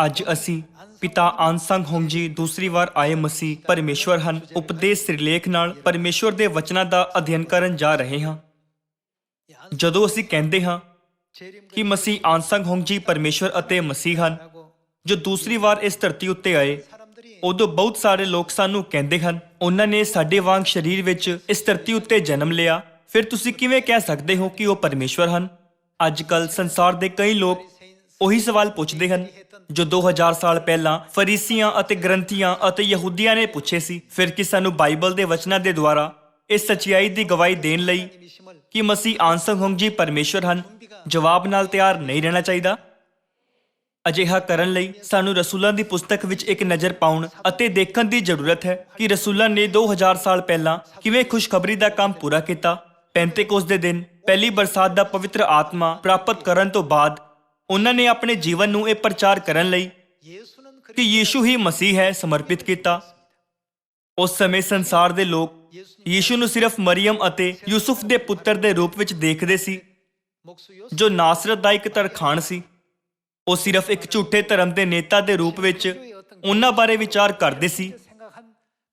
ਅੱਜ ਅਸੀਂ ਪਿਤਾ ਆਨਸੰਗ ਹੋਂਗ ਜੀ ਦੂਸਰੀ ਵਾਰ ਆਏ ਮਸੀਹ ਪਰਮੇਸ਼ਵਰ ਹਨ ਉਪਦੇਸ਼ ਸਿਰਲੇਖ ਨਾਲ ਪਰਮੇਸ਼ਵਰ ਦੇ ਵਚਨਾਂ ਦਾ ਅਧਿਐਨ ਕਰਨ ਜਾ ਰਹੇ ਹਾਂ। ਜਦੋਂ ਅਸੀਂ ਕਹਿੰਦੇ ਹਾਂ ਕਿ ਮਸੀਹ ਆਨਸੰਗ ਹੋਂਗ ਜੀ ਪਰਮੇਸ਼ਵਰ ਅਤੇ ਮਸੀਹ ਹਨ ਜੋ ਦੂਸਰੀ ਵਾਰ ਇਸ ਧਰਤੀ ਉੱਤੇ ਆਏ, ਉਦੋਂ ਬਹੁਤ ਸਾਰੇ ਲੋਕ ਸਾਨੂੰ ਕਹਿੰਦੇ ਹਨ ਉਹਨਾਂ ਨੇ ਸਾਡੇ ਵਾਂਗ ਸਰੀਰ ਵਿੱਚ ਇਸ ਧਰਤੀ ਉੱਤੇ ਜਨਮ ਲਿਆ, ਫਿਰ ਤੁਸੀਂ ਕਿਵੇਂ ਕਹਿ ਸਕਦੇ ਹੋ ਕਿ ਉਹ ਪਰਮੇਸ਼ਵਰ ਹਨ? ਅੱਜ ਕੱਲ੍ਹ ਸੰਸਾਰ ਦੇ ਕਈ ਲੋਕ ਉਹੀ ਸਵਾਲ ਪੁੱਛਦੇ ਹਨ ਜੋ 2000 ਸਾਲ ਪਹਿਲਾਂ ਫਰੀਸੀਆਂ ਅਤੇ ਗ੍ਰੰਥੀਆਂ ਅਤੇ ਯਹੂਦੀਆਂ ਨੇ ਪੁੱਛੇ ਸੀ। ਫਿਰ ਕਿ ਸਾਨੂੰ ਬਾਈਬਲ ਦੇ ਵਚਨਾਂ ਦੇ ਦੁਆਰਾ ਇਸ ਸੱਚਾਈ ਦੀ ਗਵਾਹੀ ਦੇਣ ਲਈ ਕਿ ਮਸੀਹ ਆਨਸੰਗ ਹੋਂਗ ਜੀ ਪਰਮੇਸ਼ਵਰ ਹਨ ਜਵਾਬ ਨਾਲ ਤਿਆਰ ਨਹੀਂ ਰਹਿਣਾ ਚਾਹੀਦਾ। ਅਜਿਹਾ ਕਰਨ ਲਈ ਸਾਨੂੰ ਰਸੂਲਾਂ ਦੀ ਪੁਸਤਕ ਵਿੱਚ ਇੱਕ ਨਜ਼ਰ ਪਾਉਣ ਅਤੇ ਦੇਖਣ ਦੀ ਜ਼ਰੂਰਤ ਹੈ ਕਿ ਰਸੂਲਾਂ ਨੇ 2000 ਸਾਲ ਪਹਿਲਾਂ ਕਿਵੇਂ ਖੁਸ਼ਖਬਰੀ ਦਾ ਕੰਮ ਪੂਰਾ ਕੀਤਾ। ਪੈਂਤੇਕੋਸਤ ਦੇ ਦਿਨ ਪਹਿਲੀ ਬਰਸਾਤ ਦਾ ਪਵਿੱਤਰ ਆਤਮਾ ਪ੍ਰਾਪਤ ਕਰਨ ਤੋਂ ਬਾਅਦ ਉਹਨਾਂ ਨੇ ਆਪਣੇ ਜੀਵਨ ਨੂੰ ਇਹ ਪ੍ਰਚਾਰ ਕਰਨ ਲਈ ਕਿ ਯੀਸ਼ੂ ਹੀ ਮਸੀਹ ਹੈ ਸਮਰਪਿਤ ਕੀਤਾ। ਉਸ ਸਮੇਂ ਸੰਸਾਰ ਦੇ ਲੋਕ ਯੀਸ਼ੂ ਨੂੰ ਸਿਰਫ ਮਰੀਅਮ ਅਤੇ ਯੂਸੁਫ ਦੇ ਪੁੱਤਰ ਦੇ ਰੂਪ ਵਿੱਚ ਦੇਖਦੇ ਸੀ ਜੋ ਨਾਸਰਤ ਦਾ ਇੱਕ ਤਰਖਾਣ ਸੀ। ਉਹ ਸਿਰਫ ਇੱਕ ਝੂਠੇ ਧਰਮ ਦੇ ਨੇਤਾ ਦੇ ਰੂਪ ਵਿੱਚ ਉਹਨਾਂ ਬਾਰੇ ਵਿਚਾਰ ਕਰਦੇ ਸੀ।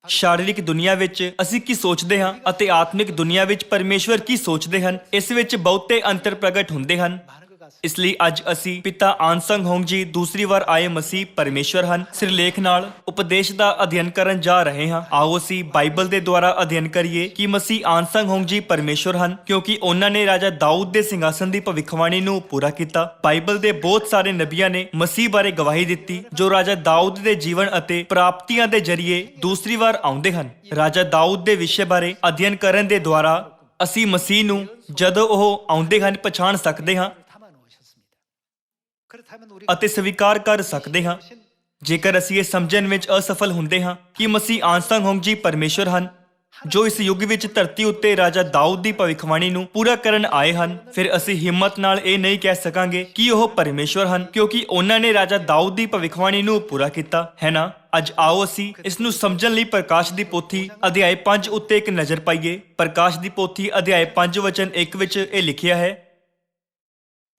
ਸ਼ਾਰੀਰਿਕ ਦੁਨੀਆ ਵਿੱਚ ਅਸੀਂ ਕੀ ਸੋਚਦੇ ਹਾਂ ਅਤੇ ਆਤਮਿਕ ਦੁਨੀਆ ਵਿੱਚ ਪਰਮੇਸ਼ਵਰ ਕੀ ਸੋਚਦੇ ਹਨ, ਇਸ ਵਿੱਚ ਬਹੁਤੇ ਅੰਤਰ ਪ੍ਰਗਟ ਹੁੰਦੇ ਹਨ। ਇਸ ਲਈ ਅੱਜ ਅਸੀਂ ਪਿਤਾ ਆਨਸੰਗ ਹੋਂਗ ਜੀ ਦੂਸਰੀ ਵਾਰ ਆਏ ਮਸੀਹ ਪਰਮੇਸ਼ਵਰ ਹਨ ਸਿਰਲੇਖ ਨਾਲ ਉਪਦੇਸ਼ ਦਾ ਅਧਿਐਨ ਕਰਨ ਜਾ ਰਹੇ ਹਾਂ। ਆਓ ਅਸੀਂ ਬਾਈਬਲ ਦੇ ਦੁਆਰਾ ਅਧਿਐਨ ਕਰੀਏ ਕਿ ਮਸੀਹ ਆਨਸੰਗ ਹੋਂਗ ਜੀ ਪਰਮੇਸ਼ਵਰ ਹਨ ਕਿਉਂਕਿ ਉਹਨਾਂ ਨੇ ਰਾਜਾ ਦਾਊਦ ਦੇ ਸਿੰਘਾਸਨ ਦੀ ਭਵਿੱਖਬਾਣੀ ਨੂੰ ਪੂਰਾ ਕੀਤਾ। ਬਾਈਬਲ ਦੇ ਬਹੁਤ ਸਾਰੇ ਨਬੀਆਂ ਨੇ ਮਸੀਹ ਬਾਰੇ ਗਵਾਹੀ ਦਿੱਤੀ ਜੋ ਰਾਜਾ ਦਾਊਦ ਦੇ ਜੀਵਨ ਅਤੇ ਪ੍ਰਾਪਤੀਆਂ ਦੇ ਜ਼ਰੀਏ ਦੂਸਰੀ ਵਾਰ ਆਉਂਦੇ ਹਨ। ਰਾਜਾ ਦਾਊਦ ਦੇ ਵਿਸ਼ੇ ਬਾਰੇ ਅਧਿਐਨ ਕਰਨ ਦੇ ਦੁਆਰਾ ਅਸੀਂ ਮਸੀਹ ਨੂੰ ਜਦੋਂ ਉਹ ਆਉਂਦੇ ਹਨ ਪਛਾਣ ਸਕਦੇ ਹਾਂ ਅਤੇ ਸਵੀਕਾਰ ਕਰ ਸਕਦੇ ਹਾਂ। ਜੇਕਰ ਅਸੀਂ ਇਹ ਸਮਝਣ ਵਿੱਚ ਅਸਫਲ ਹੁੰਦੇ ਹਾਂ ਕਿ ਮਸੀਹ ਆਨਸੰਗ ਹੋਂਗ ਜੀ ਪਰਮੇਸ਼ਵਰ ਹਨ ਜੋ ਇਸ ਯੁੱਗ ਵਿੱਚ ਧਰਤੀ ਉੱਤੇ ਰਾਜਾ ਦਾਊਦ ਦੀ ਭਵਿੱਖਬਾਣੀ ਨੂੰ ਪੂਰਾ ਕਰਨ ਆਏ ਹਨ, ਫਿਰ ਅਸੀਂ ਹਿੰਮਤ ਨਾਲ ਇਹ ਨਹੀਂ ਕਹਿ ਸਕਾਂਗੇ ਕਿ ਉਹ ਪਰਮੇਸ਼ਵਰ ਹਨ ਕਿਉਂਕਿ ਉਹਨਾਂ ਨੇ ਰਾਜਾ ਦਾਊਦ ਦੀ ਭਵਿੱਖਬਾਣੀ ਨੂੰ ਪੂਰਾ ਕੀਤਾ ਹੈ ਨਾ। ਅੱਜ ਆਓ ਅਸੀਂ ਇਸ ਨੂੰ ਸਮਝਣ ਲਈ ਪ੍ਰਕਾਸ਼ ਦੀ ਪੋਥੀ ਅਧਿਆਇ 5 ਉੱਤੇ ਇੱਕ ਨਜ਼ਰ ਪਾਈਏ। ਪ੍ਰਕਾਸ਼ ਦੀ ਪੋਥੀ ਅਧਿਆਇ 5 ਵਚਨ 1 ਵਿੱਚ ਇਹ ਲਿਖਿਆ ਹੈ,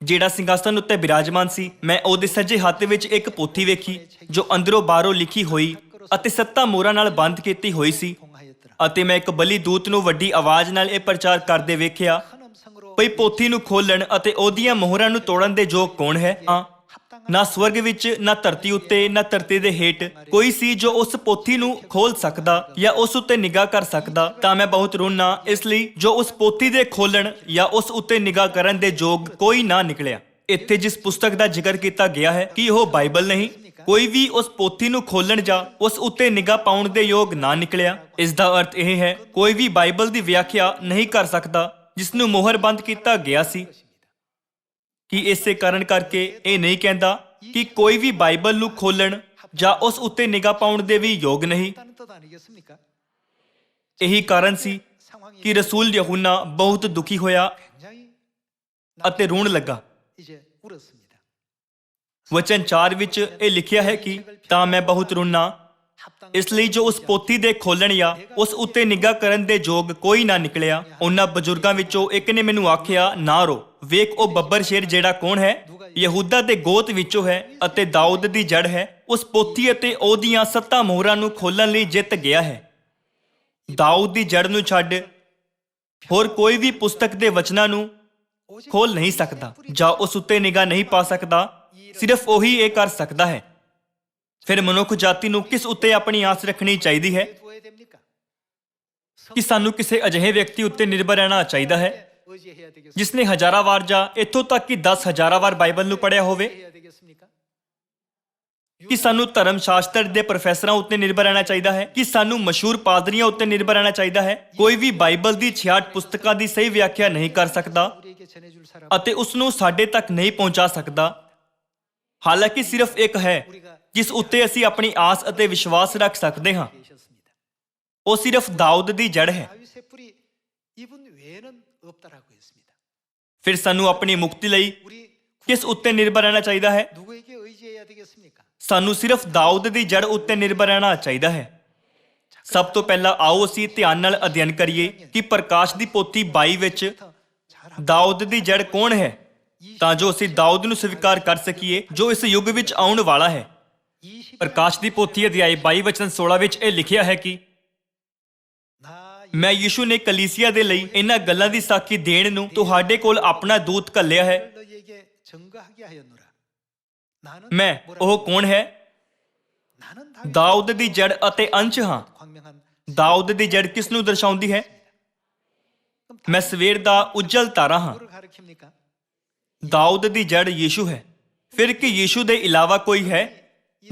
ਜਿਹੜਾ ਸਿੰਘਾਸਨ ਉੱਤੇ ਬਿਰਾਜਮਾਨ ਸੀ, ਮੈਂ ਉਹਦੇ ਸੱਜੇ ਹੱਥ ਵਿੱਚ ਇੱਕ ਪੋਥੀ ਵੇਖੀ ਜੋ ਅੰਦਰੋਂ ਬਾਹਰੋਂ ਲਿਖੀ ਹੋਈ ਅਤੇ 7 ਮੋਹਰਾਂ ਨਾਲ ਬੰਦ ਕੀਤੀ ਹੋਈ ਸੀ। ਅਤੇ ਮੈਂ ਇੱਕ ਬਲੀ ਦੂਤ ਨੂੰ ਵੱਡੀ ਆਵਾਜ਼ ਨਾਲ ਇਹ ਪ੍ਰਚਾਰ ਕਰਦੇ ਵੇਖਿਆ ਭਈ ਪੋਥੀ ਨੂੰ ਖੋਲਣ ਅਤੇ ਉਹਦੀਆਂ ਮੋਹਰਾਂ ਨੂੰ ਤੋੜਨ ਦੇ ਯੋਗ ਕੌਣ ਹੈ? ਨਾ ਸਵਰਗ ਵਿੱਚ, ਨਾ ਧਰਤੀ ਉੱਤੇ, ਨਾ ਧਰਤੀ ਦੇ ਹੇਠ ਕੋਈ ਸੀ ਜੋ ਉਸ ਪੋਥੀ ਨੂੰ ਖੋਲ ਸਕਦਾ ਜਾਂ ਉਸ ਉੱਤੇ ਨਿਗਾਹ ਕਰ ਸਕਦਾ। ਤਾਂ ਮੈਂ ਬਹੁਤ ਰੋਨਾ ਇਸ ਲਈ ਜੋ ਉਸ ਪੋਥੀ ਦੇ ਖੋਲਣ ਜਾਂ ਉਸ ਉੱਤੇ ਨਿਗਾਹ ਕਰਨ ਦੇ ਯੋਗ ਕੋਈ ਨਾ ਨਿਕਲਿਆ। ਇੱਥੇ ਜਿਸ ਪੁਸਤਕ ਦਾ ਜ਼ਿਕਰ ਕੀਤਾ ਗਿਆ ਹੈ ਕਿ ਉਹ ਬਾਈਬਲ ਨਹੀਂ, ਕੋਈ ਵੀ ਉਸ ਪੋਥੀ ਨੂੰ ਖੋਲਣ ਜਾਂ ਉਸ ਉੱਤੇ ਨਿਗਾਹ ਪਾਉਣ ਦੇ ਯੋਗ ਨਾ ਨਿਕਲਿਆ। ਇਸ ਦਾ ਅਰਥ ਇਹ ਹੈ ਕੋਈ ਵੀ ਬਾਈਬਲ ਦੀ ਵਿਆਖਿਆ ਨਹੀਂ ਕਰ ਸਕਦਾ ਜਿਸ ਨੂੰ ਮੋਹਰਬੰਦ ਕੀਤਾ ਗਿਆ ਸੀ। ਕਿ ਇਸੇ ਕਾਰਨ ਕਰਕੇ ਇਹ ਨਹੀਂ ਕਹਿੰਦਾ ਕਿ ਕੋਈ ਵੀ ਬਾਈਬਲ ਨੂੰ ਖੋਲਣ ਜਾਂ ਉਸ ਉੱਤੇ ਨਿਗਾਹ ਪਾਉਣ ਦੇ ਵੀ ਯੋਗ ਨਹੀਂ। ਇਹੀ ਕਾਰਨ ਸੀ ਕਿ ਰਸੂਲ ਯਹੂਨਾ ਬਹੁਤ ਦੁਖੀ ਹੋਇਆ ਅਤੇ ਰੋਣ ਲੱਗਾ। ਵਚਨ 4 ਵਿੱਚ ਇਹ ਲਿਖਿਆ ਹੈ ਕਿ ਤਾਂ ਮੈਂ ਬਹੁਤ ਰੋਨਾ ਇਸ ਲਈ ਜੋ ਉਸ ਪੋਥੀ ਦੇ ਖੋਲਣ ਜਾਂ ਉਸ ਉੱਤੇ ਨਿਗਾਹ ਕਰਨ ਦੇ ਯੋਗ ਕੋਈ ਨਾ ਨਿਕਲਿਆ। ਉਹਨਾਂ ਬਜ਼ੁਰਗਾਂ ਵਿੱਚੋਂ ਇੱਕ ਨੇ ਮੈਨੂੰ ਆਖਿਆ, ਨਾ ਰੋ, ਵੇਖ ਉਹ ਬੱਬਰ ਸ਼ੇਰ ਜਿਹੜਾ ਕੌਣ ਹੈ, ਯਹੂਦਾ ਦੇ ਗੋਤ ਵਿੱਚੋਂ ਹੈ ਅਤੇ ਦਾਊਦ ਦੀ ਜੜ ਹੈ, ਉਸ ਪੋਥੀ ਅਤੇ ਉਹਦੀਆਂ 7 ਮੋਹਰਾਂ ਨੂੰ ਖੋਲਣ ਲਈ ਜਿੱਤ ਗਿਆ ਹੈ। ਦਾਊਦ ਦੀ ਜੜ ਨੂੰ ਛੱਡ ਹੋਰ ਕੋਈ ਵੀ ਪੁਸਤਕ ਦੇ ਵਚਨਾਂ ਨੂੰ ਖੋਲ ਨਹੀਂ ਸਕਦਾ ਜਾਂ ਉਸ ਉੱਤੇ ਨਿਗਾਹ ਨਹੀਂ ਪਾ ਸਕਦਾ, ਸਿਰਫ ਉਹੀ ਇਹ ਕਰ ਸਕਦਾ ਹੈ। ਫਿਰ ਮਨੁੱਖ ਜਾਤੀ ਨੂੰ ਕਿਸ ਉੱਤੇ ਆਪਣੀ ਆਸ ਰੱਖਣੀ ਚਾਹੀਦੀ ਹੈ? ਕਿ ਸਾਨੂੰ ਕਿਸੇ ਅਜਿਹੇ ਵਿਅਕਤੀ ਉੱਤੇ ਨਿਰਭਰ ਰਹਿਣਾ ਚਾਹੀਦਾ ਹੈ ਜਿਸ ਨੇ ਹਜ਼ਾਰਾਂ ਵਾਰ ਜਾਂ ਇੱਥੋਂ ਤੱਕ ਕਿ 10,000 ਵਾਰ ਬਾਈਬਲ ਨੂੰ ਪੜ੍ਹਿਆ ਹੋਵੇ? ਕਿ ਸਾਨੂੰ ਧਰਮ ਸ਼ਾਸਤਰ ਦੇ ਪ੍ਰੋਫੈਸਰਾਂ ਉੱਤੇ ਨਿਰਭਰ ਰਹਿਣਾ ਚਾਹੀਦਾ ਹੈ? ਕਿ ਸਾਨੂੰ ਮਸ਼ਹੂਰ ਪਾਦਰੀਆਂ ਉੱਤੇ ਨਿਰਭਰ ਰਹਿਣਾ ਚਾਹੀਦਾ ਹੈ? ਕੋਈ ਵੀ ਬਾਈਬਲ ਦੀ 66 ਪੁਸਤਕਾਂ ਦੀ ਸਹੀ ਵਿਆਖਿਆ ਨਹੀਂ ਕਰ ਸਕਦਾ ਅਤੇ ਉਸ ਨੂੰ ਸਾਡੇ ਤੱਕ ਨਹੀਂ ਪਹੁੰਚਾ ਸਕਦਾ। ਹਾਲਾਂਕਿ ਸਿਰਫ ਇੱਕ ਹੈ ਜਿਸ ਉੱਤੇ ਅਸੀਂ ਆਪਣੀ ਆਸ ਅਤੇ ਵਿਸ਼ਵਾਸ ਰੱਖ ਸਕਦੇ ਹਾਂ, ਉਹ ਸਿਰਫ ਦਾਊਦ ਦੀ ਜੜ ਹੈ। ਫਿਰ ਸਾਨੂੰ ਆਪਣੀ ਮੁਕਤੀ ਲਈ ਕਿਸ ਉੱਤੇ ਨਿਰਭਰ ਰਹਿਣਾ ਚਾਹੀਦਾ ਹੈ? ਸਾਨੂੰ ਸਿਰਫ ਦਾਊਦ ਦੀ ਜੜ ਉੱਤੇ ਨਿਰਭਰ ਰਹਿਣਾ ਚਾਹੀਦਾ ਹੈ। ਸਭ ਤੋਂ ਪਹਿਲਾਂ ਆਓ ਅਸੀਂ ਧਿਆਨ ਨਾਲ ਅਧਿਐਨ ਕਰੀਏ ਕਿ ਪ੍ਰਕਾਸ਼ ਦੀ ਪੋਥੀ 22 ਵਿੱਚ ਦਾਊਦ ਦੀ ਜੜ ਕੌਣ ਹੈ, ਤਾਂ ਜੋ ਅਸੀਂ ਦਾਊਦ ਨੂੰ ਸਵੀਕਾਰ ਕਰ ਸਕੀਏ ਜੋ ਇਸ ਯੁੱਗ ਵਿੱਚ ਆਉਣ ਵਾਲਾ ਹੈ। ਪ੍ਰਕਾਸ਼ ਦੀ ਪੋਥੀ ਅਧਿਆਇ 22 ਵਚਨ 16 ਵਿੱਚ ਇਹ ਲਿਖਿਆ ਹੈ ਕਿ ਮੈਂ ਯਿਸੂ ਨੇ ਕਲੀਸਿਆ ਦੇ ਲਈ ਇਹਨਾਂ ਗੱਲਾਂ ਦੀ ਸਾਖੀ ਦੇਣ ਨੂੰ ਤੁਹਾਡੇ ਕੋਲ ਆਪਣਾ ਦੂਤ ਘੱਲਿਆ ਹੈ। ਮੈਂ ਉਹ ਕੌਣ ਹੈ? ਦਾਊਦ ਦੀ ਜੜ ਅਤੇ ਅੰਸ਼ ਹਾਂ। ਦਾਊਦ ਦੀ ਜੜ ਕਿਸ ਨੂੰ ਦਰਸਾਉਂਦੀ ਹੈ? ਮੈਂ ਸਵੇਰ ਦਾ ਉਜਲ ਤਾਰਾ ਹਾਂ। ਦਾਊਦ ਦੀ ਜੜ ਯੀਸ਼ੂ ਹੈ। ਫਿਰ ਕੀ ਯੀਸ਼ੂ ਦੇ ਇਲਾਵਾ ਕੋਈ ਹੈ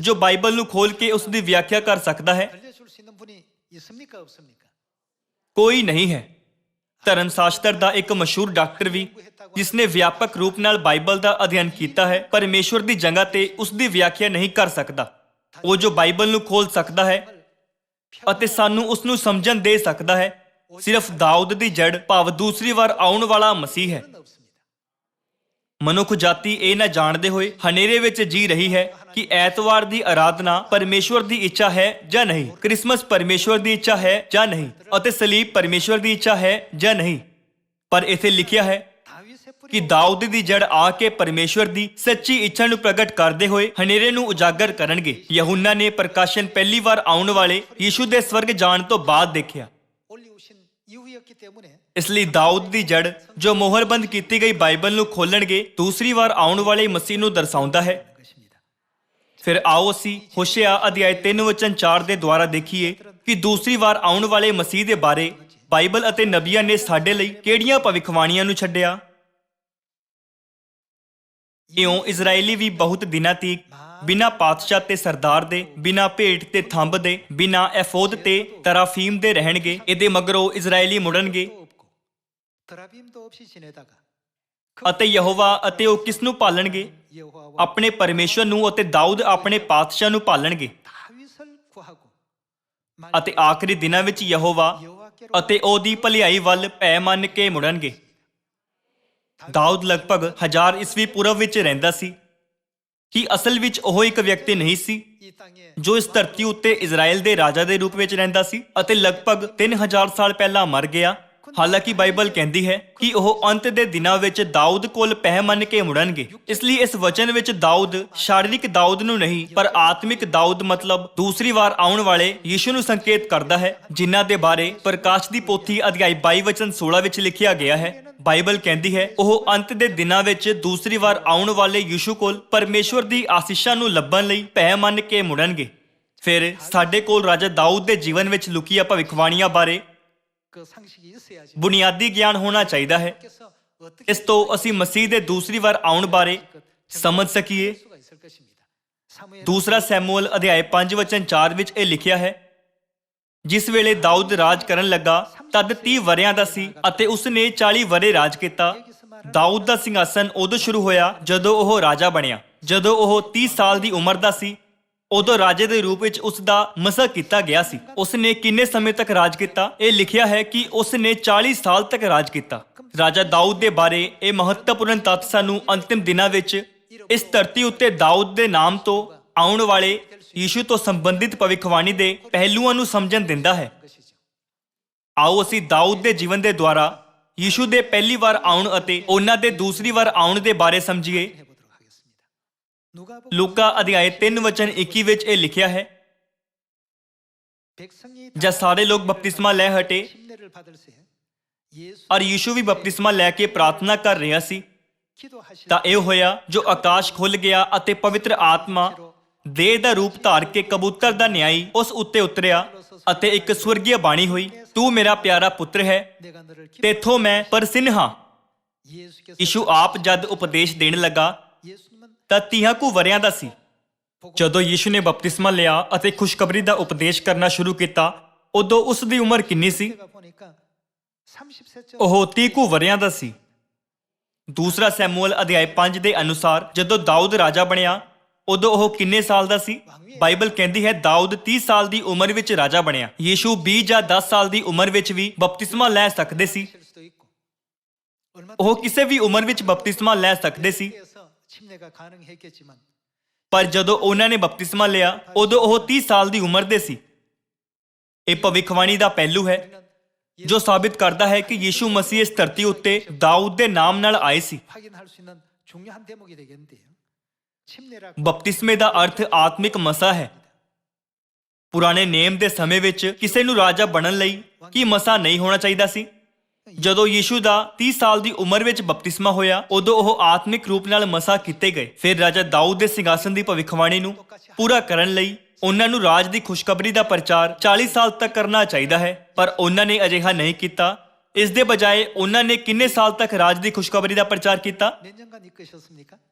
ਜੋ ਬਾਈਬਲ ਨੂੰ ਖੋਲ ਕੇ ਉਸ ਦੀ ਵਿਆਖਿਆ ਕਰ ਸਕਦਾ ਹੈ? ਕੋਈ ਨਹੀਂ ਹੈ। ਧਰਮ ਸ਼ਾਸਤਰ ਦਾ ਇੱਕ ਮਸ਼ਹੂਰ ਡਾਕਟਰ ਵੀ, ਜਿਸ ਨੇ ਵਿਆਪਕ ਰੂਪ ਨਾਲ ਬਾਈਬਲ ਦਾ ਅਧਿਐਨ ਕੀਤਾ ਹੈ, ਪਰਮੇਸ਼ਵਰ ਦੀ ਜਗ੍ਹਾ ਤੇ ਉਸ ਦੀ ਵਿਆਖਿਆ ਨਹੀਂ ਕਰ ਸਕਦਾ। ਉਹ ਜੋ ਬਾਈਬਲ ਨੂੰ ਖੋਲ ਸਕਦਾ ਹੈ ਅਤੇ ਸਾਨੂੰ ਉਸ ਨੂੰ ਸਮਝਣ ਦੇ ਸਕਦਾ ਹੈ, ਸਿਰਫ ਦਾਊਦ ਦੀ ਜੜ ਭਾਵ ਦੂਸਰੀ ਵਾਰ ਆਉਣ ਵਾਲਾ ਮਸੀਹ ਹੈ। ਮਨੁੱਖ ਜਾਤੀ ਇਹ ਨਾ ਜਾਣਦੇ ਹੋਏ ਹਨੇਰੇ ਵਿੱਚ ਜੀ ਰਹੀ ਹੈ ਕਿ ਐਤਵਾਰ ਦੀ ਆਰਾਧਨਾ ਪਰਮੇਸ਼ਵਰ ਦੀ ਇੱਛਾ ਹੈ ਜਾਂ ਨਹੀਂ, ਕ੍ਰਿਸਮਸ ਪਰਮੇਸ਼ਵਰ ਦੀ ਇੱਛਾ ਹੈ ਜਾਂ ਨਹੀਂ, ਅਤੇ ਸਲੀਬ ਪਰਮੇਸ਼ਵਰ ਦੀ ਇੱਛਾ ਹੈ ਜਾਂ ਨਹੀਂ। ਪਰ ਇੱਥੇ ਲਿਖਿਆ ਹੈ ਕਿ ਦਾਊਦ ਦੀ ਜੜ ਆ ਕੇ ਪਰਮੇਸ਼ਵਰ ਦੀ ਸੱਚੀ ਇੱਛਾ ਨੂੰ ਪ੍ਰਗਟ ਕਰਦੇ ਹੋਏ ਹਨੇਰੇ ਨੂੰ ਉਜਾਗਰ ਕਰਨਗੇ। ਯਹੂਨਾ ਨੇ ਪ੍ਰਕਾਸ਼ਨ ਪਹਿਲੀ ਵਾਰ ਆਉਣ ਵਾਲੇ ਯੀਸ਼ੂ ਦੇ ਸਵਰਗ ਜਾਣ ਤੋਂ ਬਾਅਦ ਦੇਖਿਆ। ਇਸ ਲਈ ਦਾਊਦ ਦੀ ਜੜ ਜੋ ਮੋਹਰਬੰਦ ਕੀਤੀ ਗਈ ਬਾਈਬਲ ਨੂੰ ਖੋਲਣਗੇ ਦੂਸਰੀ ਵਾਰ ਆਉਣ ਵਾਲੇ ਮਸੀਹ ਨੂੰ ਦਰਸਾਉਂਦਾ ਹੈ। ਫਿਰ ਆਓ ਅਸੀਂ ਹੋਸ਼ਿਆ ਅਧਿਆਇ 3 ਵਚਨ 4 ਦੇ ਦੁਆਰਾ ਦੇਖੀਏ ਕਿ ਦੂਸਰੀ ਵਾਰ ਆਉਣ ਵਾਲੇ ਮਸੀਹ ਦੇ ਬਾਰੇ ਬਾਈਬਲ ਅਤੇ ਨਬੀਆਂ ਨੇ ਸਾਡੇ ਲਈ ਕਿਹੜੀਆਂ ਭਵਿੱਖਬਾਣੀਆਂ ਨੂੰ ਛੱਡਿਆ। ਇਉਂ ਇਜ਼ਰਾਈਲੀ ਵੀ ਬਹੁਤ ਦਿਨਾਂ ਤੀਕ ਬਿਨਾਂ ਪਾਤਸ਼ਾਹ ਤੇ ਸਰਦਾਰ ਦੇ, ਬਿਨਾਂ ਭੇਟ ਤੇ ਥੰਬ ਦੇ, ਬਿਨਾਂ ਐਫੋਦ ਤੇ ਤਰਾਫੀਮ ਦੇ ਰਹਿਣਗੇ। ਇਹਦੇ ਮਗਰੋਂ ਇਜ਼ਰਾਈਲੀ ਮੁੜਨਗੇ ਅਤੇ ਯਹੋਵਾ ਅਤੇ ਉਹ ਕਿਸ ਨੂੰ ਪਾਲਣਗੇ? ਆਪਣੇ ਪਰਮੇਸ਼ਵਰ ਨੂੰ। ਅਤੇ ਦਾਊਦ ਆਪਣੇ ਪਾਤਸ਼ਾਹ ਨੂੰ ਪਾਲਣਗੇ। ਅਤੇ ਆਖਰੀ ਦਿਨਾਂ ਵਿੱਚ ਯਹੋਵਾ ਅਤੇ ਉਹਦੀ ਭਲਾਈ ਵੱਲ ਭੈ ਮੰਨ ਕੇ ਮੁੜਨਗੇ। ਦਾਊਦ ਲਗਭਗ 1000 ਈਸਵੀ ਪੂਰਵ ਵਿੱਚ ਰਹਿੰਦਾ ਸੀ। ਕਿ ਅਸਲ ਵਿੱਚ ਉਹ ਇੱਕ ਵਿਅਕਤੀ ਨਹੀਂ ਸੀ ਜੋ ਇਸ ਧਰਤੀ ਉੱਤੇ ਇਜ਼ਰਾਈਲ ਦੇ ਰਾਜਾ ਦੇ ਰੂਪ ਵਿੱਚ ਰਹਿੰਦਾ ਸੀ ਅਤੇ ਲਗਭਗ 3000 ਸਾਲ ਪਹਿਲਾਂ ਮਰ ਗਿਆ। ਹਾਲਾਂਕਿ ਬਾਈਬਲ ਕਹਿੰਦੀ ਹੈ ਕਿ ਉਹ ਅੰਤ ਦੇ ਦਿਨਾਂ ਵਿੱਚ ਦਾਊਦ ਕੋਲ ਪਹਿ ਮੰਨ ਕੇ ਮੁੜਨਗੇ। ਇਸ ਲਈ ਇਸ ਵਚਨ ਵਿੱਚ ਦਾਊਦ ਸ਼ਾਰੀਰਿਕ ਦਾਊਦ ਨੂੰ ਨਹੀਂ ਪਰ ਆਤਮਿਕ ਦਾਊਦ ਮਤਲਬ ਦੂਸਰੀ ਵਾਰ ਆਉਣ ਵਾਲੇ ਯੀਸ਼ੂ ਨੂੰ ਸੰਕੇਤ ਕਰਦਾ ਹੈ, ਜਿਨ੍ਹਾਂ ਦੇ ਬਾਰੇ ਪ੍ਰਕਾਸ਼ ਦੀ ਪੋਥੀ ਅਧਿਆਇ 22 ਵਚਨ 16 ਵਿੱਚ ਲਿਖਿਆ ਗਿਆ ਹੈ। ਬਾਈਬਲ ਕਹਿੰਦੀ ਹੈ ਉਹ ਅੰਤ ਦੇ ਦਿਨਾਂ ਵਿੱਚ ਦੂਸਰੀ ਵਾਰ ਆਉਣ ਵਾਲੇ ਯੀਸ਼ੂ ਕੋਲ ਪਰਮੇਸ਼ਵਰ ਦੀ ਆਸੀਸ਼ਾਂ ਨੂੰ ਲੱਭਣ ਲਈ ਪਹਿ ਮੰਨ ਕੇ ਮੁੜਨਗੇ। ਫਿਰ ਸਾਡੇ ਕੋਲ ਰਾਜਾ ਦਾਊਦ ਦੇ ਜੀਵਨ ਵਿੱਚ ਲੁਕੀਆਂ ਭਵਿੱਖਬਾਣੀਆਂ ਬਾਰੇ ਬੁਨਿਆਦੀ ਗਿਆਨ ਹੋਣਾ ਚਾਹੀਦਾ ਹੈ। ਇਸ ਤੋਂ ਅਸੀਂ ਮਸੀਹ ਦੇ ਦੂਸਰੀ ਵਾਰ ਆਉਣ ਬਾਰੇ ਸਮਝ ਸਕੀਏ। ਦੂਸਰਾ ਸੈਮੂਅਲ ਅਧਿਆਇ 5 ਵਚਨ 4 ਵਿੱਚ ਇਹ ਲਿਖਿਆ ਹੈ, ਜਿਸ ਵੇਲੇ ਦਾਊਦ ਰਾਜ ਕਰਨ ਲੱਗਾ ਤਦ 30 ਵਰ੍ਹਿਆਂ ਦਾ ਸੀ ਅਤੇ ਉਸਨੇ 40 ਵਰ੍ਹੇ ਰਾਜ ਕੀਤਾ। ਦਾਊਦ ਦਾ ਸਿੰਘਾਸਨ ਉਦੋਂ ਸ਼ੁਰੂ ਹੋਇਆ ਜਦੋਂ ਉਹ ਰਾਜਾ ਬਣਿਆ। ਜਦੋਂ ਉਹ 30 ਸਾਲ ਦੀ ਉਮਰ ਦਾ ਸੀ ਉਦੋਂ ਰਾਜੇ ਦੇ ਰੂਪ ਵਿੱਚ ਉਸ ਦਾ ਮਸਾ ਕੀਤਾ ਗਿਆ ਸੀ। ਉਸਨੇ ਕਿੰਨੇ ਸਮੇਂ ਤੱਕ ਰਾਜ ਕੀਤਾ? ਇਹ ਲਿਖਿਆ ਹੈ ਕਿ ਉਸਨੇ 40 ਸਾਲ ਤੱਕ ਰਾਜ ਕੀਤਾ। ਰਾਜਾ ਦਾਊਦ ਦੇ ਬਾਰੇ ਇਹ ਮਹੱਤਵਪੂਰਨ ਤੱਥ ਸਾਨੂੰ ਅੰਤਿਮ ਦਿਨਾਂ ਵਿੱਚ ਇਸ ਧਰਤੀ ਉੱਤੇ ਦਾਊਦ ਦੇ ਨਾਮ ਤੋਂ ਆਉਣ ਵਾਲੇ ਯੀਸ਼ੂ ਤੋਂ ਸੰਬੰਧਿਤ ਭਵਿੱਖਬਾਣੀ ਦੇ ਪਹਿਲੂਆਂ ਨੂੰ ਸਮਝਣ ਦਿੰਦਾ ਹੈ। ਆਓ ਅਸੀਂ ਦਾਊਦ ਦੇ ਜੀਵਨ ਦੇ ਦੁਆਰਾ ਯੀਸ਼ੂ ਦੇ ਪਹਿਲੀ ਵਾਰ ਆਉਣ ਅਤੇ ਉਹਨਾਂ ਦੇ ਦੂਸਰੀ ਵਾਰ ਆਉਣ ਦੇ ਬਾਰੇ ਸਮਝੀਏ। ਲੂਕਾ ਅਧਿਆਇ 3 ਵਚਨ 21 ਵਿੱਚ ਇਹ ਲਿਖਿਆ ਹੈ, ਜਦ ਸਾਰੇ ਲੋਕ ਬਪਤਿਸਮਾ ਲੈ ਹਟੇ ਔਰ ਯੀਸ਼ੂ ਵੀ ਬਪਤਿਸਮਾ ਲੈ ਕੇ ਪ੍ਰਾਰਥਨਾ ਕਰ ਰਿਹਾ ਸੀ ਤਾਂ ਇਹ ਹੋਇਆ ਜੋ ਆਕਾਸ਼ ਖੁੱਲ ਗਿਆ ਅਤੇ ਪਵਿੱਤਰ ਆਤਮਾ ਦੇਹ ਦਾ ਰੂਪ ਧਾਰ ਕੇ ਕਬੂਤਰ ਦਾ ਨਿਆਈ ਉਸ ਉੱਤੇ ਉਤਰਿਆ ਅਤੇ ਇੱਕ ਸਵਰਗੀ ਬਾਣੀ ਹੋਈ, ਤੂੰ ਮੇਰਾ ਪਿਆਰਾ ਪੁੱਤਰ ਹੈ, ਤੇਥੋਂ ਮੈਂ ਪ੍ਰਸੰਨ ਹਾਂ। ਯੀਸ਼ੂ ਆਪ ਜਦ ਉਪਦੇਸ਼ ਦੇਣ ਲੱਗਾ ਤਾਂ 30 ਕੁ ਵਰ੍ਹਿਆਂ ਦਾ ਸੀ। ਜਦੋਂ ਯੀਸ਼ੂ ਨੇ ਬਪਤਿਸਮਾ ਲਿਆ ਅਤੇ ਖੁਸ਼ਖਬਰੀ ਦਾ ਉਪਦੇਸ਼ ਕਰਨਾ ਸ਼ੁਰੂ ਕੀਤਾ ਉਦੋਂ ਉਸ ਦੀ ਉਮਰ ਕਿੰਨੀ ਸੀ? ਉਹ 30 ਕੁ ਵਰ੍ਹਿਆਂ ਦਾ ਸੀ। ਦੂਸਰਾ ਸੈਮੂਅਲ ਅਧਿਆਇ 5 ਦੇ ਅਨੁਸਾਰ ਜਦੋਂ ਦਾਊਦ ਰਾਜਾ ਬਣਿਆ ਉਦੋਂ ਉਹ ਕਿੰਨੇ ਸਾਲ ਦਾ ਸੀ? ਬਾਈਬਲ ਕਹਿੰਦੀ ਹੈ ਦਾਊਦ 30 ਸਾਲ ਦੀ ਉਮਰ ਵਿੱਚ ਰਾਜਾ ਬਣਿਆ। ਯੀਸ਼ੂ 20 ਜਾਂ 10 ਸਾਲ ਦੀ ਉਮਰ ਵਿੱਚ ਵੀ ਬਪਤਿਸਮਾ ਲੈ ਸਕਦੇ ਸੀ। ਉਹ ਕਿਸੇ ਵੀ ਉਮਰ ਵਿੱਚ ਬਪਤਿਸਮਾ ਲੈ ਸਕਦੇ ਸੀ। ਪਰ ਜਦੋਂ ਉਹਨਾਂ ਨੇ ਬਪਤਿਸਮਾ ਲਿਆ ਉਦੋਂ ਉਹ 30 ਸਾਲ ਦੀ ਉਮਰ ਦੇ ਸੀ। ਇਹ ਭਵਿੱਖਬਾਣੀ ਦਾ ਪਹਿਲੂ ਹੈ ਜੋ ਸਾਬਿਤ ਕਰਦਾ ਹੈ ਕਿ ਯੀਸ਼ੂ ਮਸੀਹ ਇਸ ਧਰਤੀ ਉੱਤੇ ਦਾਊਦ ਦੇ ਨਾਮ ਨਾਲ ਆਏ ਸੀ। ਬਪਤਿਸਮੇ ਦਾ ਅਰਥ ਆਤਮਿਕ ਮਸਾ ਹੈ। ਪੁਰਾਣੇ ਨੇਮ ਦੇ ਸਮੇਂ ਵਿੱਚ ਕਿਸੇ ਨੂੰ ਰਾਜਾ ਬਣਨ ਲਈ ਕੀ ਮਸਾ ਨਹੀਂ ਹੋਣਾ ਚਾਹੀਦਾ ਸੀ? ਜਦੋਂ ਯੀਸ਼ੂ ਦਾ 30 ਸਾਲ ਦੀ ਉਮਰ ਵਿੱਚ ਬਪਤਿਸਮਾ ਹੋਇਆ, ਉਦੋਂ ਉਹ ਆਤਮਿਕ ਰੂਪ ਨਾਲ ਮਸਾ ਕੀਤੇ ਗਏ। ਫਿਰ ਰਾਜਾ ਦਾਊਦ ਦੇ ਸਿੰਘਾਸਨ ਦੀ ਭਵਿੱਖਬਾਣੀ ਨੂੰ ਪੂਰਾ ਕਰਨ ਲਈ ਉਹਨਾਂ ਨੂੰ ਰਾਜ ਦੀ ਖੁਸ਼ਖਬਰੀ ਦਾ ਪ੍ਰਚਾਰ 40 ਸਾਲ ਤੱਕ ਕਰਨਾ ਚਾਹੀਦਾ ਹੈ, ਪਰ ਉਹਨਾਂ ਨੇ ਅਜਿਹਾ ਨਹੀਂ ਕੀਤਾ। ਇਸ ਦੇ ਬਜਾਏ ਉਹਨਾਂ ਨੇ ਕਿੰਨੇ ਸਾਲ ਤੱਕ ਰਾਜ ਦੀ ਖੁਸ਼ਖਬਰੀ ਦਾ ਪ੍ਰਚਾਰ ਕੀਤਾ?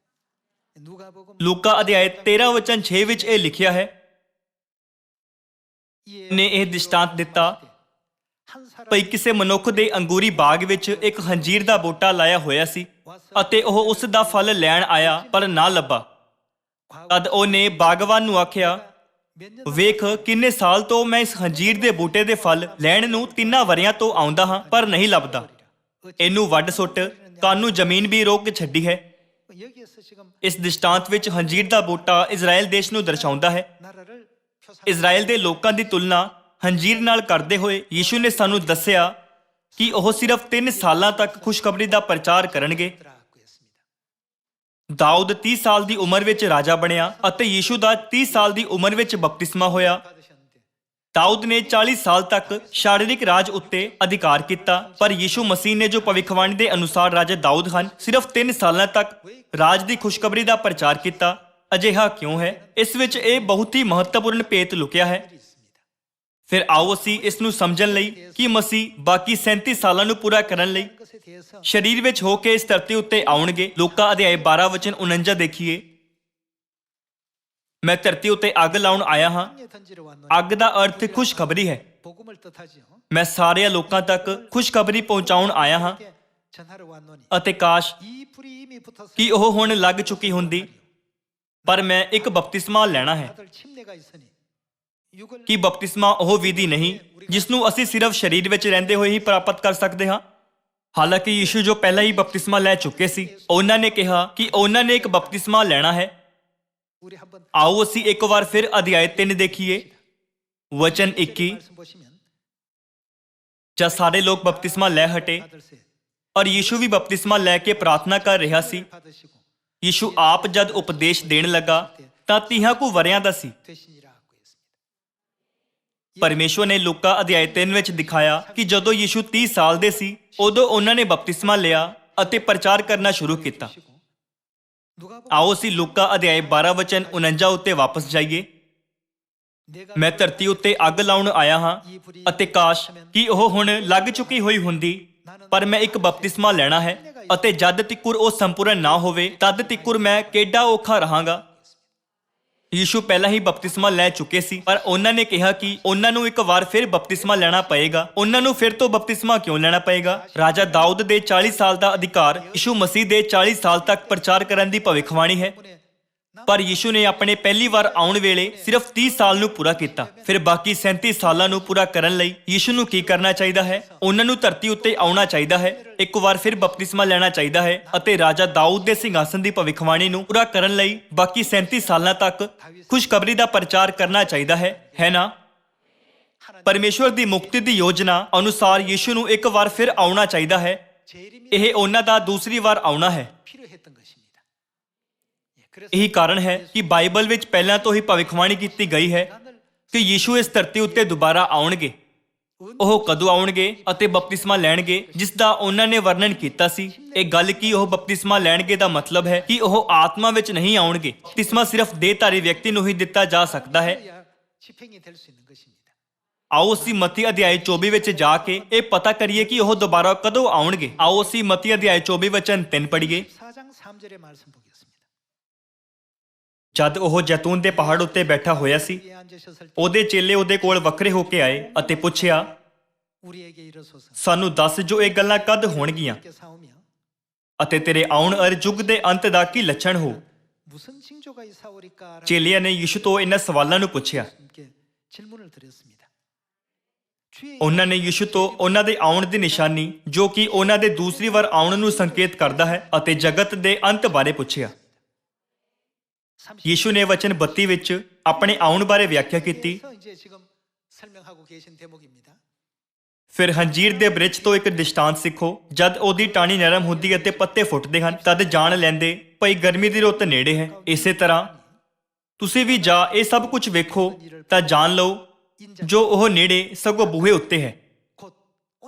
ਲੂਕਾ ਅਧਿਆਇ 13 ਵਚਨ 6 ਵਿੱਚ ਇਹ ਲਿਖਿਆ ਹੈ, ਨੇ ਇਹ ਦ੍ਰਿਸ਼ਟਾਂਤ ਦਿੱਤਾ, ਭਈ ਕਿਸੇ ਮਨੁੱਖ ਦੇ ਅੰਗੂਰੀ ਬਾਗ ਵਿੱਚ ਇੱਕ ਹੰਜੀਰ ਦਾ ਬੂਟਾ ਲਾਇਆ ਹੋਇਆ ਸੀ ਅਤੇ ਉਹ ਉਸ ਦਾ ਫਲ ਲੈਣ ਆਇਆ ਪਰ ਨਾ ਲੱਭਾ। ਤਦ ਉਹਨੇ ਬਾਗਵਾਨ ਨੂੰ ਆਖਿਆ, ਵੇਖ, ਕਿੰਨੇ ਸਾਲ ਤੋਂ ਮੈਂ ਇਸ ਹੰਜੀਰ ਦੇ ਬੂਟੇ ਦੇ ਫਲ ਲੈਣ ਨੂੰ 3 ਵਰ੍ਹਿਆਂ ਤੋਂ ਆਉਂਦਾ ਹਾਂ, ਪਰ ਨਹੀਂ ਲੱਭਦਾ। ਇਹਨੂੰ ਵੱਢ ਸੁੱਟ, ਕਾਨੂੰ ਜ਼ਮੀਨ ਵੀ ਰੋਕ ਛੱਡੀ ਹੈ। ਇਸ ਦ੍ਰਿਸ਼ਟਾਂਤ ਵਿੱਚ ਹੰਜੀਰ ਦਾ ਬੂਟਾ ਇਜ਼ਰਾਈਲ ਦੇਸ਼ ਨੂੰ ਦਰਸਾਉਂਦਾ ਹੈ। ਇਜ਼ਰਾਈਲ ਦੇ ਲੋਕਾਂ ਦੀ ਤੁਲਨਾ ਹੰਜੀਰ ਨਾਲ ਕਰਦੇ ਹੋਏ ਯੀਸ਼ੂ ਨੇ ਸਾਨੂੰ ਦੱਸਿਆ ਕਿ ਉਹ ਸਿਰਫ 3 ਸਾਲਾਂ ਤੱਕ ਖੁਸ਼ਖਬਰੀ ਦਾ ਪ੍ਰਚਾਰ ਕਰਨਗੇ। ਦਾਊਦ 30 ਸਾਲ ਦੀ ਉਮਰ ਵਿੱਚ ਰਾਜਾ ਬਣਿਆ ਅਤੇ ਯੀਸ਼ੂ ਦਾ 30 ਸਾਲ ਦੀ ਉਮਰ ਵਿੱਚ ਬਪਤਿਸਮਾ ਹੋਇਆ। ਦਾਊਦ ਨੇ 40 ਸਾਲ ਤੱਕ ਸ਼ਾਰੀਰਿਕ ਰਾਜ ਉੱਤੇ ਅਧਿਕਾਰ ਕੀਤਾ, ਪਰ ਯੀਸ਼ੂ ਮਸੀਹ ਨੇ ਜੋ ਭਵਿੱਖਬਾਣੀ ਦੇ ਅਨੁਸਾਰ ਰਾਜਾ ਦਾਊਦ ਹਨ, ਸਿਰਫ 3 ਸਾਲਾਂ ਤੱਕ ਰਾਜ ਦੀ ਖੁਸ਼ਖਬਰੀ ਦਾ ਪ੍ਰਚਾਰ ਕੀਤਾ। ਅਜਿਹਾ ਕਿਉਂ ਹੈ? ਇਸ ਵਿੱਚ ਇਹ ਬਹੁਤ ਹੀ ਮਹੱਤਵਪੂਰਨ ਭੇਤ ਲੁਕਿਆ ਹੈ। ਫਿਰ ਆਓ ਅਸੀਂ ਇਸ ਨੂੰ ਸਮਝਣ ਲਈ ਕਿ ਮਸੀਹ ਬਾਕੀ 37 ਸਾਲਾਂ ਨੂੰ ਪੂਰਾ ਕਰਨ ਲਈ ਸਰੀਰ ਵਿੱਚ ਹੋ ਕੇ ਇਸ ਧਰਤੀ ਉੱਤੇ ਆਉਣਗੇ। ਲੂਕਾ ਅਧਿਆਇ 12 ਵਚਨ 49 ਦੇਖੀਏ, ਮੈਂ ਧਰਤੀ ਉੱਤੇ ਅੱਗ ਲਾਉਣ ਆਇਆ ਹਾਂ। ਅੱਗ ਦਾ ਅਰਥ ਖੁਸ਼ਖਬਰੀ ਹੈ। ਮੈਂ ਸਾਰਿਆਂ ਲੋਕਾਂ ਤੱਕ ਖੁਸ਼ਖਬਰੀ ਪਹੁੰਚਾਉਣ ਆਇਆ ਹਾਂ ਅਤੇ ਕਾਸ਼ ਕਿ ਉਹ ਹੁਣ ਲੱਗ ਚੁੱਕੀ ਹੁੰਦੀ, ਪਰ ਮੈਂ ਇੱਕ ਬਪਤਿਸਮਾ ਲੈਣਾ ਹੈ। ਕਿ ਬਪਤਿਸਮਾ ਉਹ ਵਿਧੀ ਨਹੀਂ ਜਿਸ ਨੂੰ ਅਸੀਂ ਸਿਰਫ ਸਰੀਰ ਵਿੱਚ ਰਹਿੰਦੇ ਹੋਏ ਹੀ ਪ੍ਰਾਪਤ ਕਰ ਸਕਦੇ ਹਾਂ। ਹਾਲਾਂਕਿ ਯੀਸ਼ੂ ਜੋ ਪਹਿਲਾਂ ਹੀ ਬਪਤਿਸਮਾ ਲੈ ਚੁੱਕੇ ਸੀ, ਉਹਨਾਂ ਨੇ ਕਿਹਾ ਕਿ ਉਹਨਾਂ ਨੇ ਇੱਕ ਬਪਤਿਸਮਾ ਲੈਣਾ ਹੈ। ਆਓ ਅਸੀਂ ਇੱਕ ਵਾਰ ਫਿਰ ਅਧਿਆਇ 3 ਦੇਖੀਏ, ਵਚਨ 21। ਜਦ ਸਾਰੇ ਲੋਕ ਬਪਤਿਸਮਾ ਲੈ ਹਟੇ ਔਰ ਯੀਸ਼ੂ ਵੀ ਬਪਤਿਸਮਾ ਲੈ ਕੇ ਪ੍ਰਾਰਥਨਾ ਕਰ ਰਿਹਾ ਸੀ। ਯੀਸ਼ੂ ਆਪ ਜਦ ਉਪਦੇਸ਼ ਦੇਣ ਲੱਗਾ ਤਾਂ 30 ਕੁ ਵਰ੍ਹਿਆਂ ਦਾ ਸੀ। ਪਰਮੇਸ਼ਵਰ ਨੇ ਲੂਕਾ ਅਧਿਆਇ 3 ਵਿੱਚ ਦਿਖਾਇਆ ਕਿ ਜਦੋਂ ਯੀਸ਼ੂ 30 ਸਾਲ ਦੇ ਸੀ, ਉਦੋਂ ਉਹਨਾਂ ਨੇ ਬਪਤਿਸਮਾ ਲਿਆ ਅਤੇ ਪ੍ਰਚਾਰ ਕਰਨਾ ਸ਼ੁਰੂ ਕੀਤਾ। ਆਓ ਅਸੀਂ ਲੂਕਾ ਅਧਿਆਇ 12 ਵਚਨ 49 ਉੱਤੇ ਵਾਪਸ ਜਾਈਏ। ਮੈਂ ਧਰਤੀ ਉੱਤੇ ਅੱਗ ਲਾਉਣ ਆਇਆ ਹਾਂ ਅਤੇ ਕਾਸ਼ ਕਿ ਉਹ ਹੁਣ ਲੱਗ ਚੁੱਕੀ ਹੋਈ ਹੁੰਦੀ, ਪਰ ਮੈਂ ਇੱਕ ਬਪਤਿਸਮਾ ਲੈਣਾ ਹੈ ਅਤੇ ਜਦ ਤਿੱਕੁਰ ਉਹ ਸੰਪੂਰਨ ਨਾ ਹੋਵੇ ਤਦ ਤਿੱਕੁਰ ਮੈਂ ਕਿੱਡਾ ਔਖਾ ਰਹਾਂਗਾ। ਯੀਸ਼ੂ ਪਹਿਲਾਂ ਹੀ ਬਪਤਿਸਮਾ ਲੈ ਚੁੱਕੇ ਸੀ, ਪਰ ਉਹਨਾਂ ਨੇ ਕਿਹਾ ਕਿ ਉਹਨਾਂ ਨੂੰ ਇੱਕ ਵਾਰ ਫਿਰ ਬਪਤਿਸਮਾ ਲੈਣਾ ਪਏਗਾ। ਉਹਨਾਂ ਨੂੰ ਫਿਰ ਤੋਂ ਬਪਤਿਸਮਾ ਕਿਉਂ ਲੈਣਾ ਪਏਗਾ? ਰਾਜਾ ਦਾਊਦ ਦੇ 40 ਸਾਲ ਦਾ ਅਧਿਕਾਰ ਯੀਸ਼ੂ ਮਸੀਹ ਦੇ 40 ਸਾਲ ਤੱਕ ਪ੍ਰਚਾਰ ਕਰਨ ਦੀ ਭਵਿੱਖਬਾਣੀ ਹੈ, ਪਰ ਯੀਸ਼ੂ ਨੇ ਆਪਣੇ ਪਹਿਲੀ ਵਾਰ ਆਉਣ ਵੇਲੇ ਸਿਰਫ 30 ਸਾਲ ਨੂੰ ਪੂਰਾ ਕੀਤਾ। ਫਿਰ ਬਾਕੀ 37 ਸਾਲਾਂ ਨੂੰ ਪੂਰਾ ਕਰਨ ਲਈ ਯੀਸ਼ੂ ਨੂੰ ਕੀ ਕਰਨਾ ਚਾਹੀਦਾ ਹੈ? ਉਹਨਾਂ ਨੂੰ ਧਰਤੀ ਉੱਤੇ ਆਉਣਾ ਚਾਹੀਦਾ ਹੈ, ਇੱਕ ਵਾਰ ਫਿਰ ਬਪਤਿਸਮਾ ਲੈਣਾ ਚਾਹੀਦਾ ਹੈ ਅਤੇ ਰਾਜਾ ਦਾਊਦ ਦੇ ਸਿੰਘਾਸਨ ਦੀ ਭਵਿੱਖਬਾਣੀ ਨੂੰ ਪੂਰਾ ਕਰਨ ਲਈ ਬਾਕੀ 37 ਸਾਲਾਂ ਤੱਕ ਖੁਸ਼ਖਬਰੀ ਦਾ ਪ੍ਰਚਾਰ ਕਰਨਾ ਚਾਹੀਦਾ ਹੈ ਨਾ? ਪਰਮੇਸ਼ਵਰ ਦੀ ਮੁਕਤੀ ਦੀ ਯੋਜਨਾ ਅਨੁਸਾਰ ਯੀਸ਼ੂ ਨੂੰ ਇੱਕ ਵਾਰ ਫਿਰ ਆਉਣਾ ਚਾਹੀਦਾ ਹੈ। ਇਹ ਉਹਨਾਂ ਦਾ ਦੂਸਰੀ ਵਾਰ ਆਉਣਾ ਹੈ। ਇਹੀ ਕਾਰਨ ਹੈ ਕਿ ਬਾਈਬਲ ਵਿੱਚ ਪਹਿਲਾਂ ਤੋਂ ਹੀ ਭਵਿੱਖਬਾਣੀ ਕੀਤੀ ਗਈ ਹੈ ਕਿ ਯੀਸ਼ੂ ਇਸ ਧਰਤੀ ਉੱਤੇ ਦੁਬਾਰਾ ਆਉਣਗੇ। ਉਹ ਕਦੋਂ ਆਉਣਗੇ ਅਤੇ ਬਪਤਿਸਮਾ ਲੈਣਗੇ ਜਿਸ ਦਾ ਉਹਨਾਂ ਨੇ ਵਰਣਨ ਕੀਤਾ ਸੀ। ਇਹ ਗੱਲ ਕਿ ਉਹ ਬਪਤਿਸਮਾ ਲੈਣਗੇ ਦਾ ਮਤਲਬ ਹੈ ਕਿ ਉਹ ਆਤਮਾ ਵਿੱਚ ਨਹੀਂ ਆਉਣਗੇ। ਬਪਤਿਸਮਾ ਸਿਰਫ ਦੇਹਧਾਰੀ ਵਿਅਕਤੀ ਨੂੰ ਹੀ ਦਿੱਤਾ ਜਾ ਸਕਦਾ ਹੈ। ਆਓ ਅਸੀਂ ਮਤੀ ਅਧਿਆਇ 24 ਵਿੱਚ ਜਾ ਕੇ ਇਹ ਪਤਾ ਕਰੀਏ ਕਿ ਉਹ ਦੁਬਾਰਾ ਕਦੋਂ ਆਉਣਗੇ। ਆਓ ਅਸੀਂ ਮਤੀ ਅਧਿਆਇ 24 ਵਚਨ 3 ਪੜ੍ਹੀਏ। ਜਦ ਉਹ ਜੈਤੂਨ ਦੇ ਪਹਾੜ ਉੱਤੇ ਬੈਠਾ ਹੋਇਆ ਸੀ, ਉਹਦੇ ਚੇਲੇ ਉਹਦੇ ਕੋਲ ਵੱਖਰੇ ਹੋ ਕੇ ਆਏ ਅਤੇ ਪੁੱਛਿਆ, ਸਾਨੂੰ ਦੱਸ ਜੋ ਇਹ ਗੱਲਾਂ ਕਦ ਹੋਣਗੀਆਂ ਅਤੇ ਤੇਰੇ ਆਉਣ ਅਰ ਯੁੱਗ ਦੇ ਅੰਤ ਦਾ ਕੀ ਲੱਛਣ ਹੋ। ਚੇਲਿਆਂ ਨੇ ਯੀਸ਼ੂ ਤੋਂ ਇਹਨਾਂ ਸਵਾਲਾਂ ਨੂੰ ਪੁੱਛਿਆ। ਉਹਨਾਂ ਨੇ ਯੀਸ਼ੂ ਤੋਂ ਉਹਨਾਂ ਦੇ ਆਉਣ ਦੀ ਨਿਸ਼ਾਨੀ, ਜੋ ਕਿ ਉਹਨਾਂ ਦੇ ਦੂਸਰੀ ਵਾਰ ਆਉਣ ਨੂੰ ਸੰਕੇਤ ਕਰਦਾ ਹੈ, ਅਤੇ ਜਗਤ ਦੇ ਅੰਤ ਬਾਰੇ ਪੁੱਛਿਆ। ਯੀਸ਼ੂ ਨੇ ਵਚਨ 32 ਵਿੱਚ ਆਪਣੇ ਆਉਣ ਬਾਰੇ ਵਿਆਖਿਆ ਕੀਤੀ। ਫਿਰ ਹੰਜੀਰ ਦੇ ਬ੍ਰਿਜ ਤੋਂ ਇੱਕ ਦ੍ਰਿਸ਼ਟਾਂਤ ਸਿੱਖੋ। ਜਦ ਉਹਦੀ ਟਾਹਣੀ ਨਰਮ ਹੁੰਦੀ ਅਤੇ ਪੱਤੇ ਫੁੱਟਦੇ ਹਨ, ਤਦ ਜਾਣ ਲੈਂਦੇ ਭਈ ਗਰਮੀ ਦੀ ਰੁੱਤ ਨੇੜੇ ਹੈ। ਇਸੇ ਤਰ੍ਹਾਂ ਤੁਸੀਂ ਵੀ ਜਾ ਇਹ ਸਭ ਕੁਝ ਵੇਖੋ ਤਾਂ ਜਾਣ ਲਓ ਜੋ ਉਹ ਨੇੜੇ ਸਗੋਂ ਬੂਹੇ ਉੱਤੇ ਹੈ। 곧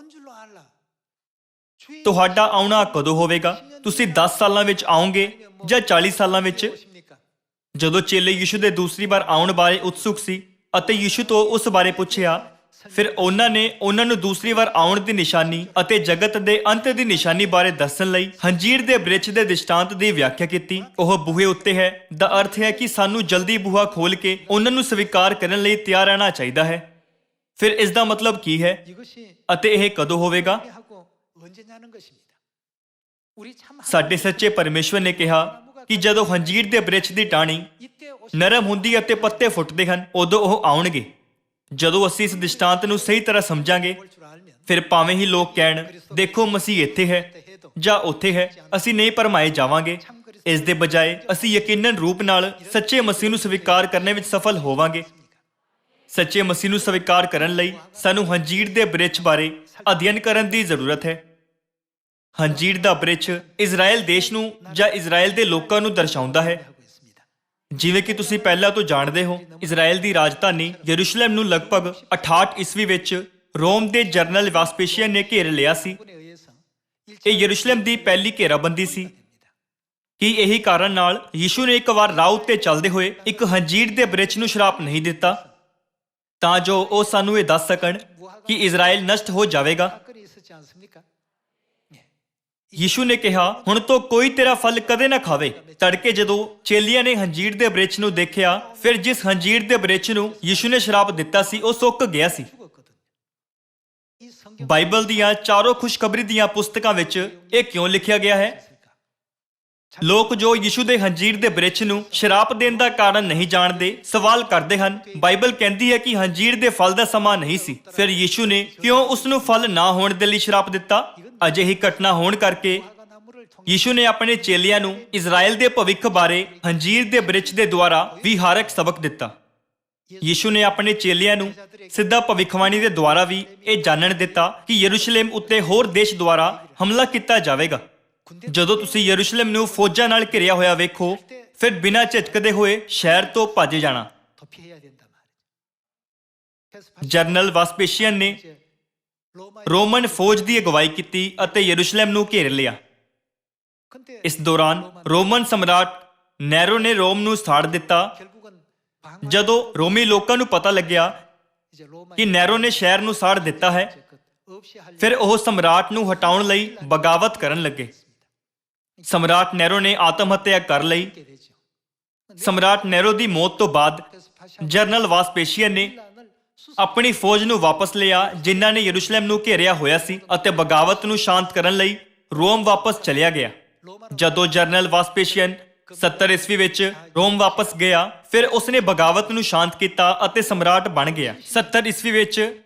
온 줄로 알라. 주의 ਤੁਹਾਡਾ ਆਉਣਾ ਕਦੋਂ ਹੋਵੇਗਾ? ਤੁਸੀਂ 10 ਸਾਲਾਂ ਵਿੱਚ ਆਓਗੇ ਜਾਂ 40 ਸਾਲਾਂ ਵਿੱਚ? 오십니까? ਜਦੋਂ ਚੇਲੇ ਯਿਸੂ ਦੇ ਦੂਸਰੀ ਵਾਰ ਆਉਣ ਬਾਰੇ ਉਤਸੁਕ ਸੀ ਅਤੇ ਯਿਸੂ ਤੋਂ ਉਸ ਬਾਰੇ ਪੁੱਛਿਆ, ਫਿਰ ਉਹਨਾਂ ਨੇ ਉਹਨਾਂ ਨੂੰ ਦੂਸਰੀ ਵਾਰ ਆਉਣ ਦੀ ਨਿਸ਼ਾਨੀ ਅਤੇ ਜਗਤ ਦੇ ਅੰਤ ਦੀ ਨਿਸ਼ਾਨੀ ਬਾਰੇ ਦੱਸਣ ਲਈ ਹੰਜੀਰ ਦੇ ਬ੍ਰਿਛ ਦੇ ਦ੍ਰਿਸ਼ਟਾਂਤ ਦੀ ਵਿਆਖਿਆ ਕੀਤੀ। ਉਹ ਬੂਹੇ ਉੱਤੇ ਹੈ ਦਾ ਅਰਥ ਹੈ ਕਿ ਸਾਨੂੰ ਜਲਦੀ ਬੂਹਾ ਖੋਲ ਕੇ ਉਹਨਾਂ ਨੂੰ ਸਵੀਕਾਰ ਕਰਨ ਲਈ ਤਿਆਰ ਰਹਿਣਾ ਚਾਹੀਦਾ ਹੈ। ਫਿਰ ਇਸ ਦਾ ਮਤਲਬ ਕੀ ਹੈ 이것이 ਅਤੇ ਇਹ ਕਦੋਂ ਹੋਵੇਗਾ? 하고 언제냐는 것입니다. 우리 참 ਸਾਡੇ ਸੱਚੇ ਪਰਮੇਸ਼ਵਰ ਨੇ ਕਿਹਾ ਕਿ ਜਦੋਂ ਹੰਜੀਰ ਦੇ ਬ੍ਰਿਛ ਦੀ ਟਾਹਣੀ 이때 오시 ਨਰਮ ਹੁੰਦੀ ਅਤੇ ਪੱਤੇ ਫੁੱਟਦੇ ਹਨ, ਉਦੋਂ ਉਹ ਆਉਣਗੇ। ਜਦੋਂ ਅਸੀਂ ਇਸ ਦ੍ਰਿਸ਼ਟਾਂਤ ਨੂੰ ਸਹੀ ਤਰ੍ਹਾਂ ਸਮਝਾਂਗੇ, 줄 알면 ਫਿਰ ਭਾਵੇਂ ਹੀ ਲੋਕ ਕਹਿਣ, ਦੇਖੋ ਮਸੀਹ ਇੱਥੇ ਹੈ ਜਾਂ ਉੱਥੇ ਹੈ, ਅਸੀਂ ਨਹੀਂ ਭਰਮਾਏ ਜਾਵਾਂਗੇ। ਇਸ ਦੇ ਬਜਾਏ ਅਸੀਂ ਯਕੀਨਨ ਰੂਪ ਨਾਲ ਸੱਚੇ ਮਸੀਹ ਨੂੰ ਸਵੀਕਾਰ ਕਰਨ ਵਿੱਚ ਸਫਲ ਹੋਵਾਂਗੇ। ਸੱਚੇ ਮਸੀਹ ਨੂੰ ਸਵੀਕਾਰ ਕਰਨ ਲਈ ਸਾਨੂੰ ਹੰਜੀਰ ਦੇ ਬ੍ਰਿਛ ਬਾਰੇ ਅਧਿਐਨ ਕਰਨ ਦੀ ਜ਼ਰੂਰਤ ਹੈ। ਹੰਜੀਰ ਦਾ ਬ੍ਰਿਛ ਇਜ਼ਰਾਈਲ ਦੇਸ਼ ਨੂੰ ਜਾਂ ਇਜ਼ਰਾਈਲ ਦੇ ਲੋਕਾਂ ਨੂੰ ਦਰਸਾਉਂਦਾ ਹੈ। 하고 있습니다. ਜਿਵੇਂ ਕਿ ਤੁਸੀਂ ਪਹਿਲਾਂ ਤੋਂ ਜਾਣਦੇ ਹੋ, ਇਜ਼ਰਾਈਲ ਦੀ ਰਾਜਧਾਨੀ ਯਰੂਸ਼ਲਮ ਨੂੰ ਲਗਭਗ 68 ਈਸਵੀ ਵਿੱਚ ਰੋਮ ਦੇ ਜਨਰਲ ਵਾਸਪੇਸ਼ੀਅਨ ਨੇ ਘੇਰ ਲਿਆ ਸੀ। 군에 의해서 ਇਹ ਯਰੂਸ਼ਲਮ ਦੀ ਪਹਿਲੀ ਘੇਰਾਬੰਦੀ ਸੀ। ਕੀ ਇਹੀ ਕਾਰਨ ਨਾਲ ਯਿਸੂ ਨੇ ਇੱਕ ਵਾਰ ਰਾਹ ਉੱਤੇ ਚੱਲਦੇ ਹੋਏ ਇੱਕ ਹੰਜੀਰ ਦੇ ਬ੍ਰਿਛ ਨੂੰ ਸ਼ਰਾਪ ਨਹੀਂ ਦਿੱਤਾ, ਤਾਂ ਜੋ ਉਹ ਸਾਨੂੰ ਇਹ ਦੱਸ ਸਕਣ ਕਿ ਇਜ਼ਰਾਈਲ ਨਸ਼ਟ ਹੋ ਜਾਵੇਗਾ? 사건이 있었지 않습니까? ਯਿਸੂ ਨੇ ਕਿਹਾ, ਹੁਣ ਤੋਂ ਕੋਈ ਤੇਰਾ ਫਲ ਕਦੇ ਨਾ ਖਾਵੇ। ਤੜਕੇ ਜਦੋਂ ਚੇਲਿਆਂ ਨੇ ਹੰਜੀਰ ਦੇ ਬ੍ਰਿਛ ਨੂੰ ਦੇਖਿਆ, ਫਿਰ ਜਿਸ ਹੰਜੀਰ ਦੇ ਬ੍ਰਿਛ ਨੂੰ ਯਿਸੂ ਨੇ ਸ਼ਰਾਪ ਦਿੱਤਾ ਸੀ, ਉਹ ਸੁੱਕ ਗਿਆ ਸੀ। 죽었거든요. 이 성경 ਬਾਈਬਲ ਦੀਆਂ ਚਾਰੋਂ ਖੁਸ਼ਖਬਰੀ ਦੀਆਂ ਪੁਸਤਕਾਂ ਵਿੱਚ ਇਹ ਕਿਉਂ ਲਿਖਿਆ ਗਿਆ ਹੈ? ਲੋਕ ਜੋ ਯਿਸੂ ਦੇ ਹੰਜੀਰ ਦੇ ਬ੍ਰਿਛ ਨੂੰ ਸ਼ਰਾਪ ਦੇਣ ਦਾ ਕਾਰਨ ਨਹੀਂ ਜਾਣਦੇ, ਸਵਾਲ ਕਰਦੇ ਹਨ। ਬਾਈਬਲ ਕਹਿੰਦੀ ਹੈ ਕਿ ਹੰਜੀਰ ਦੇ ਫਲ ਦਾ ਸਮਾਂ ਨਹੀਂ ਸੀ, ਫਿਰ ਯਿਸੂ ਨੇ ਕਿਉਂ ਉਸ ਨੂੰ ਫਲ ਨਾ ਹੋਣ ਦੇ ਲਈ ਸ਼ਰਾਪ ਦਿੱਤਾ? ਅਜਿਹੀ ਘਟਨਾ ਹੋਣ ਕਰਕੇ 무화과 나무를 통해 ਯਿਸੂ ਨੇ ਆਪਣੇ ਚੇਲਿਆਂ ਨੂੰ ਇਜ਼ਰਾਈਲ ਦੇ ਭਵਿੱਖ ਬਾਰੇ ਹੰਜੀਰ ਦੇ ਬ੍ਰਿਛ ਦੇ ਦੁਆਰਾ ਵਿਹਾਰਕ ਸਬਕ ਦਿੱਤਾ। ਯਿਸੂ ਨੇ ਆਪਣੇ ਚੇਲਿਆਂ ਨੂੰ ਸਿੱਧਾ ਭਵਿੱਖਬਾਣੀ ਦੇ ਦੁਆਰਾ ਵੀ ਇਹ ਜਾਣਨ ਦਿੱਤਾ ਕਿ ਯਰੂਸ਼ਲਮ ਉੱਤੇ ਹੋਰ ਦੇਸ਼ ਦੁਆਰਾ ਹਮਲਾ ਕੀਤਾ ਜਾਵੇਗਾ। ਜਦੋਂ ਤੁਸੀਂ ਯਰੂਸ਼ਲਮ ਨੂੰ ਫੌਜਾਂ ਨਾਲ ਘਿਰਿਆ ਹੋਇਆ ਵੇਖੋ, ਫਿਰ ਬਿਨਾਂ ਝਿਜਕਦੇ ਹੋਏ ਸ਼ਹਿਰ ਤੋਂ ਭੱਜ ਜਾਣਾ। 도피해야 된단 말이죠. 그래서 ਜਨਰਲ ਵਾਸਪੇਸ਼ੀਅਨ ਨੇ 이제 로마 ਰੋਮਨ ਫੌਜ ਦੀ ਅਗਵਾਈ ਕੀਤੀ ਅਤੇ ਯਰੂਸ਼ਲਮ ਨੂੰ ਘੇਰ ਲਿਆ। 근데 ਇਸ ਦੌਰਾਨ ਰੋਮਨ ਸਮਰਾਟ ਨੈਰੋ ਨੇ ਰੋਮ ਨੂੰ ਸਾੜ ਦਿੱਤਾ। 결국은 방만 ਜਦੋਂ ਰੋਮੀ ਲੋਕਾਂ ਨੂੰ ਪਤਾ ਲੱਗਿਆ 이제 로마 ਕਿ ਨੈਰੋ ਨੇ ਸ਼ਹਿਰ ਨੂੰ ਸਾੜ ਦਿੱਤਾ ਹੈ, 없이 할 ਫਿਰ ਉਹ ਸਮਰਾਟ ਨੂੰ ਹਟਾਉਣ ਲਈ ਬਗਾਵਤ ਕਰਨ ਲੱਗੇ। ਸਮਰਾਟ ਨੈਰੋ ਨੇ ਆਤਮ ਹੱਤਿਆ ਕਰ ਲਈ। 게 되죠. ਸਮਰਾਟ ਨੈਰੋ ਦੀ ਮੌਤ ਤੋਂ ਬਾਅਦ 그래서 파샤 ਜਨਰਲ ਵਾਸਪੇਸ਼ੀਅਨ ਨੇ 을 ਆਪਣੀ ਫੌਜ ਨੂੰ ਵਾਪਸ ਲਿਆ, ਜਿਨ੍ਹਾਂ ਨੇ ਯਰੂਸ਼ਲਮ ਨੂੰ ਘੇਰਿਆ ਹੋਇਆ ਸੀ, ਅਤੇ ਬਗਾਵਤ ਨੂੰ ਸ਼ਾਂਤ ਕਰਨ ਲਈ ਰੋਮ ਵਾਪਸ ਚਲਿਆ ਗਿਆ। 로마로 ਜਦੋਂ ਜਨਰਲ ਵਾਸਪੇਸ਼ੀਅਨ 70 ਈਸਵੀ ਵਿੱਚ ਰੋਮ ਵਾਪਸ ਗਿਆ, ਫਿਰ ਉਸਨੇ ਬਗਾਵਤ ਨੂੰ ਸ਼ਾਂਤ ਕੀਤਾ ਅਤੇ ਸਮਰਾਟ ਬਣ ਗਿਆ। 70 ਈਸਵੀ ਵਿੱਚ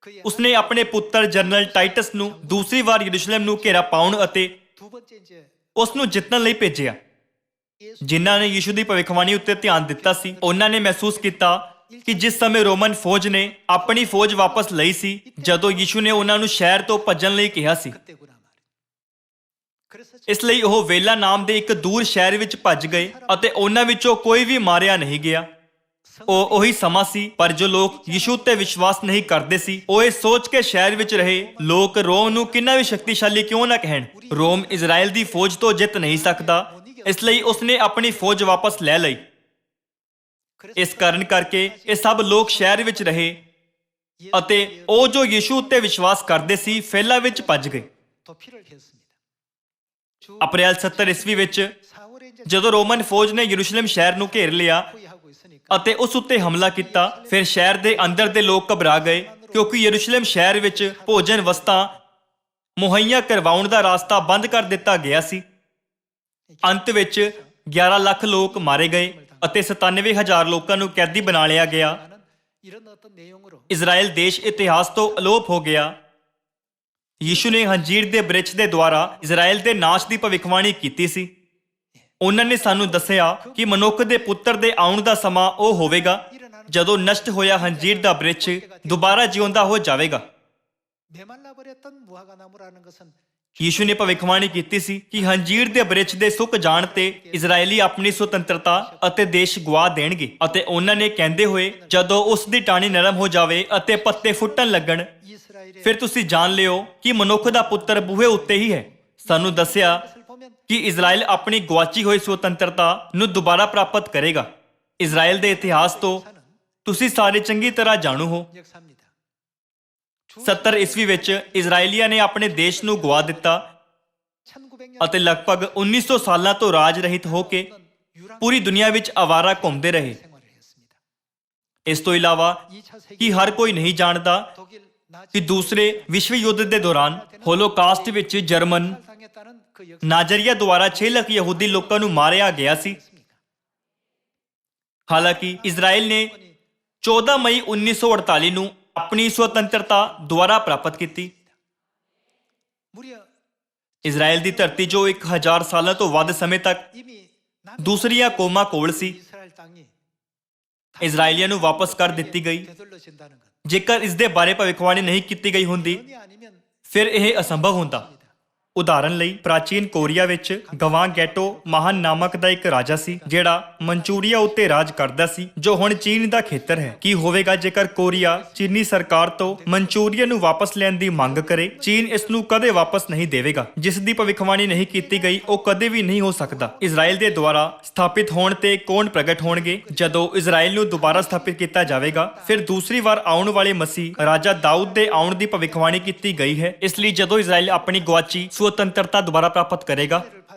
그의 ਉਸਨੇ ਆਪਣੇ ਪੁੱਤਰ ਜਨਰਲ ਟਾਈਟਸ ਨੂੰ ਦੂਸਰੀ ਵਾਰ ਯਰੂਸ਼ਲਮ ਨੂੰ ਘੇਰਾ ਪਾਉਣ ਅਤੇ 두 번째 이제 ਉਸ ਨੂੰ ਜਿੱਤਣ ਲਈ ਭੇਜਿਆ। 예수 ਜਿਨ੍ਹਾਂ ਨੇ ਯਿਸੂ ਦੀ ਭਵਿੱਖਬਾਣੀ ਉੱਤੇ ਧਿਆਨ ਦਿੱਤਾ ਸੀ, ਉਹਨਾਂ ਨੇ ਮਹਿਸੂਸ ਕੀਤਾ ਕਿ ਜਿਸ ਸਮੇਂ ਰੋਮਨ ਫੌਜ ਨੇ ਆਪਣੀ ਫੌਜ ਵਾਪਸ ਲਈ ਸੀ, ਜਦੋਂ ਯਿਸੂ ਨੇ ਉਹਨਾਂ ਨੂੰ ਸ਼ਹਿਰ ਤੋਂ ਭੱਜਣ ਲਈ ਕਿਹਾ ਸੀ। 그때구나 말이에요. 그래서 ਇਸ ਲਈ ਉਹ ਵੇਲਾ ਨਾਮ ਦੇ ਇੱਕ ਦੂਰ ਸ਼ਹਿਰ ਵਿੱਚ ਭੱਜ ਗਏ ਅਤੇ ਉਹਨਾਂ ਵਿੱਚੋਂ ਕੋਈ ਵੀ ਮਾਰਿਆ ਨਹੀਂ ਗਿਆ। ਉਹ ਉਹੀ ਸਮਾਂ ਸੀ, ਪਰ ਜੋ ਲੋਕ ਯਿਸੂ ਤੇ ਵਿਸ਼ਵਾਸ ਨਹੀਂ ਕਰਦੇ ਸੀ, ਉਹ ਇਹ ਸੋਚ ਕੇ ਸ਼ਹਿਰ ਵਿੱਚ ਰਹੇ, ਲੋਕ ਰੋਮ ਨੂੰ ਕਿੰਨਾ ਵੀ ਸ਼ਕਤੀਸ਼ਾਲੀ ਕਿਉਂ ਨਾ ਕਹਿਣ, ਰੋਮ ਇਜ਼ਰਾਈਲ ਦੀ ਫੌਜ ਤੋਂ ਜਿੱਤ ਨਹੀਂ ਸਕਦਾ। ਇਸ ਲਈ ਉਸਨੇ ਆਪਣੀ ਫੌਜ ਵਾਪਸ ਲੈ ਲਈ। ਇਸ ਕਾਰਨ ਕਰਕੇ ਇਹ ਸਭ ਲੋਕ ਸ਼ਹਿਰ ਵਿੱਚ ਰਹੇ ਅਤੇ ਉਹ ਜੋ ਯਿਸੂ ਉੱਤੇ ਵਿਸ਼ਵਾਸ ਕਰਦੇ ਸੀ, ਫੇਲਾ ਵਿੱਚ ਭੱਜ ਗਏ। 도피를 했습니다. 주 ਅਪ੍ਰੈਲ 70 ਈਸਵੀ ਵਿੱਚ 4월에 이제 ਜਦੋਂ ਰੋਮਨ ਫੌਜ ਨੇ ਯਰੂਸ਼ਲਮ ਸ਼ਹਿਰ ਨੂੰ ਘੇਰ ਲਿਆ 포위하고 있으니까 ਅਤੇ ਉਸ ਉੱਤੇ ਹਮਲਾ ਕੀਤਾ, ਫਿਰ ਸ਼ਹਿਰ ਦੇ ਅੰਦਰ ਦੇ ਲੋਕ ਘਬਰਾ ਗਏ, ਕਿਉਂਕਿ ਯਰੂਸ਼ਲਮ ਸ਼ਹਿਰ ਵਿੱਚ ਭੋਜਨ ਵਸਤਾਂ ਮੁਹੱਈਆ ਕਰਵਾਉਣ ਦਾ ਰਸਤਾ ਬੰਦ ਕਰ ਦਿੱਤਾ ਗਿਆ ਸੀ। ਅੰਤ ਵਿੱਚ 11 ਲੱਖ ਲੋਕ ਮਾਰੇ ਗਏ ਅਤੇ 97,000 ਲੋਕਾਂ ਨੂੰ ਕੈਦੀ ਬਣਾ ਲਿਆ ਗਿਆ। 나는 이런 어떤 내용으로 ਇਜ਼ਰਾਈਲ ਦੇਸ਼ ਇਤਿਹਾਸ ਤੋਂ ਅਲੋਪ ਹੋ ਗਿਆ। ਯਿਸੂ ਨੇ ਹੰਜੀਰ ਦੇ ਬ੍ਰਿਛ ਦੇ ਦੁਆਰਾ ਇਜ਼ਰਾਈਲ ਦੇ ਨਾਸ਼ ਦੀ ਭਵਿੱਖਬਾਣੀ ਕੀਤੀ ਸੀ। ਉਹਨਾਂ ਨੇ ਸਾਨੂੰ ਦੱਸਿਆ ਕਿ ਮਨੁੱਖ ਦੇ ਪੁੱਤਰ ਦੇ ਆਉਣ ਦਾ ਸਮਾਂ ਉਹ ਹੋਵੇਗਾ ਜਦੋਂ ਨਸ਼ਟ ਹੋਇਆ ਹੰਜੀਰ ਦਾ ਬ੍ਰਿਛ ਦੁਬਾਰਾ ਜਿਉਂਦਾ ਹੋ ਜਾਵੇਗਾ। 메말라 버렸던 무화과 나무라는 것은 ਯੀਸ਼ੂ ਨੇ ਭਵਿੱਖਬਾਣੀ ਕੀਤੀ ਸੀ ਕਿ ਹੰਜੀਰ ਦੇ ਬ੍ਰਿਛ ਦੇ ਸੁੱਕ ਜਾਣ ਤੇ ਇਜ਼ਰਾਈਲੀ ਆਪਣੀ ਸੁਤੰਤਰਤਾ ਅਤੇ ਦੇਸ਼ ਗਵਾ ਦੇਣਗੇ ਅਤੇ ਉਹਨਾਂ ਨੇ ਕਹਿੰਦੇ ਹੋਏ ਜਦੋਂ ਉਸ ਦੀ ਟਾਹਣੀ ਨਰਮ ਹੋ ਜਾਵੇ ਅਤੇ ਪੱਤੇ ਫੁੱਟਣ ਲੱਗਣ 이스라엘의 ਫਿਰ ਤੁਸੀਂ ਜਾਣ ਲਿਓ ਕਿ ਮਨੁੱਖ ਦਾ ਪੁੱਤਰ ਬੂਹੇ ਉੱਤੇ ਹੀ ਹੈ। ਸਾਨੂੰ ਦੱਸਿਆ 것을 보면 ਕਿ ਇਜ਼ਰਾਈਲ ਆਪਣੀ ਗਵਾਚੀ ਹੋਈ ਸੁਤੰਤਰਤਾ ਨੂੰ ਦੁਬਾਰਾ ਪ੍ਰਾਪਤ ਕਰੇਗਾ। ਇਜ਼ਰਾਈਲ ਦੇ ਇਤਿਹਾਸ ਤੋਂ ਤੁਸੀਂ ਸਾਰੇ ਚੰਗੀ ਤਰ੍ਹਾਂ ਜਾਣੂ ਹੋ। 역사입니다. 70 ਈਸਵੀ ਵਿੱਚ ਇਜ਼ਰਾਈਲੀਆਂ ਨੇ ਆਪਣੇ ਦੇਸ਼ ਨੂੰ ਗਵਾ ਦਿੱਤਾ 1900년 ਅਤੇ ਲਗਭਗ 1900 ਸਾਲਾਂ ਤੋਂ ਰਾਜ ਰਹਿਤ ਹੋ ਕੇ ਪੂਰੀ ਦੁਨੀਆ ਵਿੱਚ ਆਵਾਰਾ ਘੁੰਮਦੇ ਰਹੇ। 생활을 했습니다. ਇਸ ਤੋਂ ਇਲਾਵਾ 2차 세계 ਕਿ ਹਰ ਕੋਈ ਨਹੀਂ ਜਾਣਦਾ 독일 나치 ਕਿ ਦੂਸਰੇ ਵਿਸ਼ਵ ਯੁੱਧ ਦੇ ਦੌਰਾਨ ਹੋਲੋਕਾਸਟ ਵਿੱਚ ਜਰਮਨ 살상했다는 그 역사 ਨਾਜ਼ਰੀਆ ਦੁਆਰਾ 6 ਲੱਖ ਯਹੂਦੀ ਲੋਕਾਂ ਨੂੰ ਮਾਰਿਆ ਗਿਆ ਸੀ। ਹਾਲਾਂਕਿ ਇਜ਼ਰਾਈਲ ਨੇ 14 ਮਈ 1948 ਨੂੰ ਆਪਣੀ ਸੁਤੰਤਰਤਾ ਦੁਆਰਾ ਪ੍ਰਾਪਤ ਕੀਤੀ। 무려 ਇਜ਼ਰਾਈਲ ਦੀ ਧਰਤੀ ਜੋ 1000 ਸਾਲਾਂ ਤੋਂ ਵੱਧ ਸਮੇਂ ਤੱਕ 이미 ਦੂਸਰੀਆਂ ਕੌਮਾਂ ਕੋਲ ਸੀ, 이스라엘 땅이 ਇਜ਼ਰਾਈਲੀਆਂ ਨੂੰ ਵਾਪਸ ਕਰ ਦਿੱਤੀ ਗਈ। 되돌려진다는 것. ਜੇਕਰ ਇਸ ਦੇ ਬਾਰੇ ਭਵਿੱਖਬਾਣੀ ਨਹੀਂ ਕੀਤੀ ਗਈ ਹੁੰਦੀ 전이 아니면 ਫਿਰ ਇਹ ਅਸੰਭਵ ਹੁੰਦਾ। ਉਦਾਹਰਨ ਲਈ ਪ੍ਰਾਚੀਨ ਕੋਰੀਆ ਵਿੱਚ ਗਵਾਂ ਗੈਟੋ ਮਹਾਨ ਨਾਮਕ ਦਾ ਇੱਕ ਰਾਜਾ ਸੀ ਜਿਹੜਾ ਮਨਚੂਰੀਆ ਉੱਤੇ ਰਾਜ ਕਰਦਾ ਸੀ ਜੋ ਹੁਣ ਚੀਨ ਦਾ ਖੇਤਰ ਹੈ। ਕੀ ਹੋਵੇਗਾ ਜੇਕਰ ਕੋਰੀਆ ਚੀਨੀ ਸਰਕਾਰ ਤੋਂ ਮਨਚੂਰੀਆ ਨੂੰ ਵਾਪਸ ਲੈਣ ਦੀ ਮੰਗ ਕਰੇ? ਚੀਨ ਇਸ ਨੂੰ ਕਦੇ ਵਾਪਸ ਨਹੀਂ ਦੇਵੇਗਾ। ਜਿਸ ਦੀ ਭਵਿੱਖਬਾਣੀ ਨਹੀਂ ਕੀਤੀ ਗਈ ਉਹ ਕਦੇ ਵੀ ਨਹੀਂ ਹੋ ਸਕਦਾ। ਇਜ਼ਰਾਈਲ ਦੇ ਦੁਆਰਾ ਸਥਾਪਿਤ ਹੋਣ ਤੇ ਕੌਣ ਪ੍ਰਗਟ ਹੋਣਗੇ? ਜਦੋਂ ਇਜ਼ਰਾਈਲ ਨੂੰ ਦੁਬਾਰਾ ਸਥਾਪਿਤ ਕੀਤਾ ਜਾਵੇਗਾ ਫਿਰ ਦੂਸਰੀ ਵਾਰ ਆਉਣ ਵਾਲੇ ਮਸੀਹ ਰਾਜਾ ਦਾਊਦ ਦੇ ਆਉਣ ਦੀ ਭਵਿੱਖਬਾਣੀ ਕੀਤੀ ਗਈ ਹੈ। ਇਸ ਲਈ ਜਦੋਂ ਇਜ਼ਰਾਈਲ ਆਪਣੀ ਗਵਾਚੀ ਸੁਤੰਤਰਤਾ ਦੁਬਾਰਾ ਪ੍ਰਾਪਤ ਕਰੇਗਾ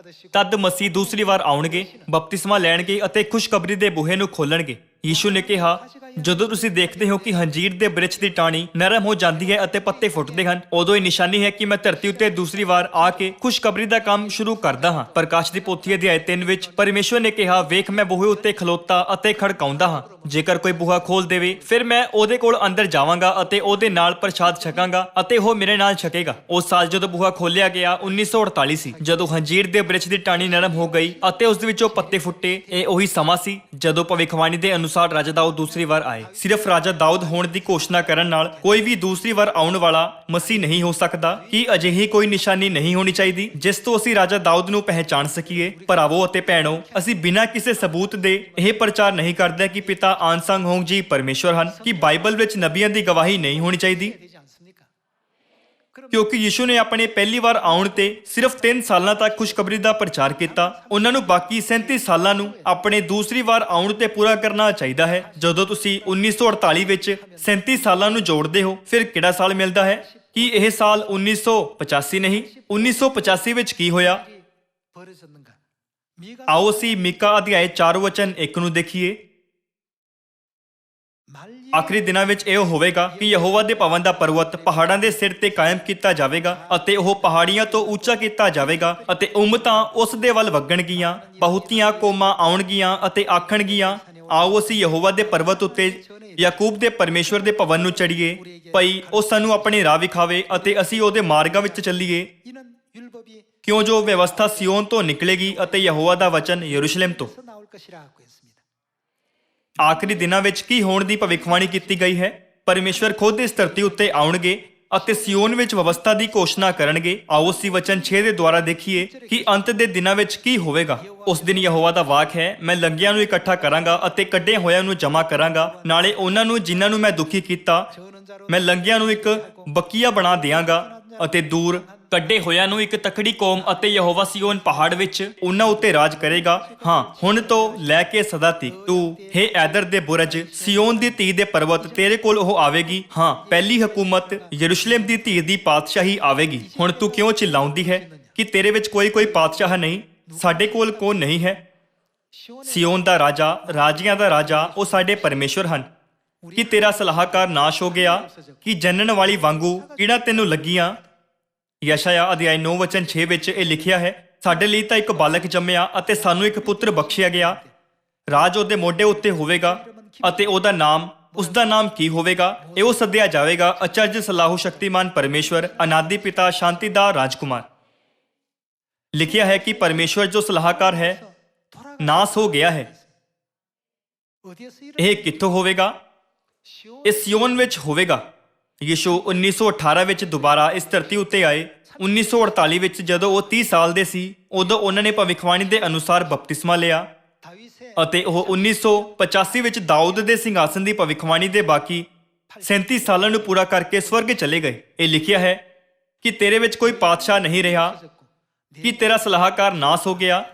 ਤਦ ਮਸੀਹ ਦੂਸਰੀ ਵਾਰ ਆਉਣਗੇ, ਬਪਤਿਸਮਾ ਲੈਣਗੇ ਅਤੇ ਖੁਸ਼ਖਬਰੀ ਦੇ ਬੂਹੇ ਨੂੰ ਖੋਲਣਗੇ। ਯੀਸ਼ੂ ਨੇ ਕਿਹਾ, ਜਦੋਂ ਤੁਸੀਂ ਦੇਖਦੇ ਹੋ ਕਿ ਹੰਜੀਰ ਦੇ ਬ੍ਰਿਛ ਦੀ ਟਾਹਣੀ ਨਰਮ ਹੋ ਜਾਂਦੀ ਹੈ ਅਤੇ ਪੱਤੇ ਫੁੱਟਦੇ ਹਨ, ਉਦੋਂ ਇਹ ਨਿਸ਼ਾਨੀ ਹੈ ਕਿ ਮੈਂ ਧਰਤੀ ਉੱਤੇ ਦੂਸਰੀ ਵਾਰ ਆ ਕੇ ਖੁਸ਼ਖਬਰੀ ਦਾ ਕੰਮ ਸ਼ੁਰੂ ਕਰਦਾ ਹਾਂ। ਪ੍ਰਕਾਸ਼ ਦੀ ਪੋਥੀ ਅਧਿਆਇ 3 ਵਿੱਚ ਪਰਮੇਸ਼ਵਰ ਨੇ ਕਿਹਾ, ਵੇਖ ਮੈਂ ਬੂਹੇ ਉੱਤੇ ਖਲੋਤਾ ਅਤੇ ਖੜਕਾਉਂਦਾ ਹਾਂ। ਜੇਕਰ ਕੋਈ ਬੂਹਾ ਖੋਲ ਦੇਵੇ ਫਿਰ ਮੈਂ ਉਹਦੇ ਕੋਲ ਅੰਦਰ ਜਾਵਾਂਗਾ ਅਤੇ ਉਹਦੇ ਨਾਲ ਪ੍ਰਸ਼ਾਦ ਛਕਾਂਗਾ ਅਤੇ ਉਹ ਮੇਰੇ ਨਾਲ ਛਕੇਗਾ। ਉਸ ਸਾਲ ਜਦੋਂ ਬੂਹਾ ਖੋਲਿਆ ਗਿਆ 1948 ਸੀ, ਜਦੋਂ ਹੰਜੀਰ ਦੇ ਬ੍ਰਿਛ ਦੀ ਟਾਹਣੀ ਨਰਮ ਹੋ ਗਈ ਅਤੇ ਉਸ ਦੇ ਵਿੱਚੋਂ ਪੱਤੇ ਫੁੱਟੇ। ਇਹ ਉਹੀ ਸਮਾਂ ਸੀ ਜਦੋਂ ਭਵਿੱਖਬਾਣੀ ਦੇ ਅਨੁਸਾਰ ਰਾਜਾ ਦਾਊਦ ਦੂਸਰੀ ਵਾਰ ਆਏ। ਸਿਰਫ ਰਾਜਾ ਦਾਊਦ ਹੋਣ ਦੀ ਘੋਸ਼ਣਾ ਕਰਨ ਨਾਲ ਕੋਈ ਵੀ ਦੂਸਰੀ ਵਾਰ ਆਉਣ ਵਾਲਾ ਮਸੀਹ ਨਹੀਂ ਹੋ ਸਕਦਾ। ਕੀ ਅਜਿਹੀ ਕੋਈ ਨਿਸ਼ਾਨੀ ਨਹੀਂ ਹੋਣੀ ਚਾਹੀਦੀ ਜਿਸ ਤੋਂ ਅਸੀਂ ਰਾਜਾ ਦਾਊਦ ਨੂੰ ਪਹਿਚਾਣ ਸਕੀਏ? ਭਰਾਵੋ ਅਤੇ ਭੈਣੋ, ਅਸੀਂ ਬਿਨਾਂ ਕਿਸੇ ਸਬੂਤ ਦੇ ਇਹ ਪ੍ਰਚਾਰ ਨਹੀਂ ਕਰਦੇ ਕਿ ਪਿਤਾ ਆਨਸੰਗ ਹੋਂਗ ਜੀ ਪਰਮੇਸ਼ਵਰ ਹਨ। ਕਿ ਬਾਈਬਲ ਵਿੱਚ ਨਬੀਆਂ ਦੀ ਗਵਾਹੀ ਨਹੀਂ ਹੋਣੀ ਚਾਹੀਦੀ? 되지 않습니까? 그럼 ਕਿਉਂਕਿ ਯੀਸ਼ੂ ਨੇ ਆਪਣੇ ਪਹਿਲੀ ਵਾਰ ਆਉਣ ਤੇ ਸਿਰਫ 3 ਸਾਲਾਂ ਤੱਕ ਖੁਸ਼ਖਬਰੀ ਦਾ ਪ੍ਰਚਾਰ ਕੀਤਾ। ਉਹਨਾਂ ਨੂੰ ਬਾਕੀ 37 ਸਾਲਾਂ ਨੂੰ ਆਪਣੇ ਦੂਸਰੀ ਵਾਰ ਆਉਣ ਤੇ ਪੂਰਾ ਕਰਨਾ ਚਾਹੀਦਾ ਹੈ। ਜਦੋਂ ਤੁਸੀਂ 1948 ਵਿੱਚ 37 ਸਾਲਾਂ ਨੂੰ ਜੋੜਦੇ ਹੋ ਫਿਰ ਕਿਹੜਾ ਸਾਲ ਮਿਲਦਾ ਹੈ? ਕੀ ਇਹ ਸਾਲ 1985 ਨਹੀਂ? 1985 ਵਿੱਚ ਕੀ ਹੋਇਆ? 벌어졌는가? 미가 ਆਓ ਅਸੀਂ ਮੀਕਾ ਅਧਿਆਇ 4 ਵਚਨ 1 ਨੂੰ ਦੇਖੀਏ। 말리 ਆਖਰੀ ਦਿਨਾਂ ਵਿੱਚ ਇਹ ਹੋਵੇਗਾ ਕਿ ਯਹੋਵਾ ਦੇ ਭਵਨ ਦਾ ਪਰਵਤ ਪਹਾੜਾਂ ਦੇ ਸਿਰ ਤੇ ਕਾਇਮ ਕੀਤਾ ਜਾਵੇਗਾ ਅਤੇ ਉਹ ਪਹਾੜੀਆਂ ਤੋਂ ਉੱਚਾ ਕੀਤਾ ਜਾਵੇਗਾ ਅਤੇ ਉਮਤਾਂ ਉਸ ਦੇ ਵੱਲ ਵਗਣਗੀਆਂ। ਬਹੁਤੀਆਂ ਕੌਮਾਂ ਆਉਣਗੀਆਂ ਅਤੇ ਆਖਣਗੀਆਂ, ਆਓ ਅਸੀਂ ਯਹੋਵਾ ਦੇ ਪਰਵਤ ਉੱਤੇ ਯਾਕੂਬ ਦੇ ਪਰਮੇਸ਼ਵਰ ਦੇ ਭਵਨ ਨੂੰ ਚੜ੍ਹੀਏ। ਭਈ ਉਹ ਸਾਨੂੰ ਆਪਣੇ ਰਾਹ ਵਿਖਾਵੇ ਅਤੇ ਅਸੀਂ ਉਹਦੇ ਮਾਰਗਾਂ ਵਿੱਚ ਚੱਲੀਏ। 이는 율법이 ਕਿਉਂ ਜੋ ਵਿਵਸਥਾ ਸਿਯੋਨ ਤੋਂ ਨਿਕਲੇਗੀ ਅਤੇ ਯਹੋਵਾ ਦਾ ਵਚਨ ਯਰੂਸ਼ਲਮ ਤੋਂ। 에서 나올 것이라고 했습니다. ਆਖਰੀ ਦਿਨਾਂ ਵਿੱਚ ਕੀ ਹੋਣ ਦੀ ਭਵਿੱਖਬਾਣੀ ਕੀਤੀ ਗਈ ਹੈ? ਪਰਮੇਸ਼ਵਰ ਖੁਦ ਇਸ ਧਰਤੀ ਉੱਤੇ ਆਉਣਗੇ ਅਤੇ ਸਿਯੋਨ ਵਿੱਚ ਵਿਵਸਥਾ ਦੀ ਘੋਸ਼ਣਾ ਕਰਨਗੇ। ਆਓ ਅਸੀਂ ਵਚਨ 6 ਦੇ ਦੁਆਰਾ ਦੇਖੀਏ ਕਿ ਅੰਤ ਦੇ ਦਿਨਾਂ ਵਿੱਚ ਕੀ ਹੋਵੇਗਾ। ਉਸ ਦਿਨ ਯਹੋਵਾ ਦਾ ਵਾਕ ਹੈ, ਮੈਂ ਲੰਗਿਆਂ ਨੂੰ ਇਕੱਠਾ ਕਰਾਂਗਾ ਅਤੇ ਕੱਢੇ ਹੋਇਆਂ ਨੂੰ ਜਮ੍ਹਾਂ ਕਰਾਂਗਾ। ਨਾਲੇ ਉਹਨਾਂ ਨੂੰ ਜਿਨ੍ਹਾਂ ਨੂੰ ਮੈਂ ਦੁਖੀ ਕੀਤਾ 저는 자로 ਮੈਂ ਲੰਗਿਆਂ ਨੂੰ ਇੱਕ ਬਕੀਆ ਬਣਾ ਦਿਆਂਗਾ ਅਤੇ ਦੂਰ ਕੱਢੇ ਹੋਇਆਂ ਨੂੰ ਇੱਕ ਤਕੜੀ ਕੌਮ ਅਤੇ ਯਹੋਵਾ ਸਿਯੋਨ ਪਹਾੜ ਵਿੱਚ ਉਹਨਾਂ ਉੱਤੇ ਰਾਜ ਕਰੇਗਾ। ਹਾਂ, ਹੁਣ ਤੋਂ ਲੈ ਕੇ ਸਦਾ ਤੀਕ ਤੂੰ ਹੇ ਐਦਰ ਦੇ ਬੁਰਜ, ਸਿਯੋਨ ਦੀ ਧੀ ਦੇ ਪਰਵਤ, ਤੇਰੇ ਕੋਲ ਉਹ ਆਵੇਗੀ। ਹਾਂ, ਪਹਿਲੀ ਹਕੂਮਤ ਯਰੂਸ਼ਲਮ ਦੀ ਧੀ ਦੀ ਪਾਤਸ਼ਾਹੀ ਆਵੇਗੀ। ਹੁਣ ਤੂੰ ਕਿਉਂ ਚਿল্ਲਾਉਂਦੀ ਹੈ ਕਿ ਤੇਰੇ ਵਿੱਚ ਕੋਈ ਪਾਤਸ਼ਾਹ ਨਹੀਂ? ਸਾਡੇ ਕੋਲ ਕੌਣ ਨਹੀਂ ਹੈ? ਸਿਯੋਨ ਦਾ ਰਾਜਾ, ਰਾਜਿਆਂ ਦਾ ਰਾਜਾ, ਉਹ ਸਾਡੇ ਪਰਮੇਸ਼ਵਰ ਹਨ। ਕਿ ਤੇਰਾ ਸਲਾਹਕਾਰ ਨਾਸ਼ ਹੋ ਗਿਆ? ਕਿ ਜੰਨਣ ਵਾਲੀ ਵਾਂਗੂ ਕਿਹੜਾ ਤੈਨੂੰ ਲੱਗੀਆਂ? ਯਸ਼ਾਇਆ ਅਧਿਆਇ 9 ਵਚਨ 6 ਵਿੱਚ ਇਹ ਲਿਖਿਆ ਹੈ, ਸਾਡੇ ਲਈ ਤਾਂ ਇੱਕ ਬਾਲਕ ਜੰਮਿਆ ਅਤੇ ਸਾਨੂੰ ਇੱਕ ਪੁੱਤਰ ਬਖਸ਼ਿਆ ਗਿਆ। ਰਾਜ ਉਹਦੇ ਮੋਢੇ ਉੱਤੇ ਹੋਵੇਗਾ ਅਤੇ ਉਹਦਾ ਨਾਮ, ਉਸ ਦਾ ਨਾਮ ਕੀ ਹੋਵੇਗਾ? ਇਹ ਉਹ ਸੱਦਿਆ ਜਾਵੇਗਾ ਅਚਰਜ, ਸਲਾਹੂ, ਸ਼ਕਤੀਮਾਨ ਪਰਮੇਸ਼ਵਰ, ਅਨਾਦਿ ਪਿਤਾ, ਸ਼ਾਂਤੀ ਦਾ ਰਾਜਕੁਮਾਰ। ਲਿਖਿਆ ਹੈ ਕਿ ਪਰਮੇਸ਼ਵਰ ਜੋ ਸਲਾਹਕਾਰ ਹੈ ਨਾਸ ਹੋ ਗਿਆ ਹੈ। 어디에서 ਇਹ ਕਿੱਥੋਂ ਹੋਵੇਗਾ? 시온 ਇਹ ਸਿਯੋਨ ਵਿੱਚ ਹੋਵੇਗਾ। ਯਿਸੂ 1918 ਵਿੱਚ ਦੁਬਾਰਾ ਇਸ ਧਰਤੀ ਉੱਤੇ ਆਏ 1948 ਵਿੱਚ ਜਦੋਂ ਉਹ 30 ਸਾਲ ਦੇ ਸੀ ਉਦੋਂ ਉਹਨਾਂ ਨੇ ਭਵਿੱਖਬਾਣੀ ਦੇ ਅਨੁਸਾਰ ਬਪਤਿਸਮਾ ਲਿਆ 다윗의 ਅਤੇ ਉਹ 1985 ਵਿੱਚ ਦਾਊਦ ਦੇ ਸਿੰਘਾਸਨ ਦੀ ਭਵਿੱਖਬਾਣੀ ਦੇ ਬਾਕੀ 37 ਸਾਲਾਂ ਨੂੰ ਪੂਰਾ ਕਰਕੇ ਸਵਰਗ ਚਲੇ ਗਏ। ਇਹ ਲਿਖਿਆ ਹੈ ਕਿ ਤੇਰੇ ਵਿੱਚ ਕੋਈ ਪਾਤਸ਼ਾਹ ਨਹੀਂ ਰਿਹਾ, ਕਿ ਤੇਰਾ ਸਲਾਹਕਾਰ ਨਾਸ ਹੋ ਗਿਆ।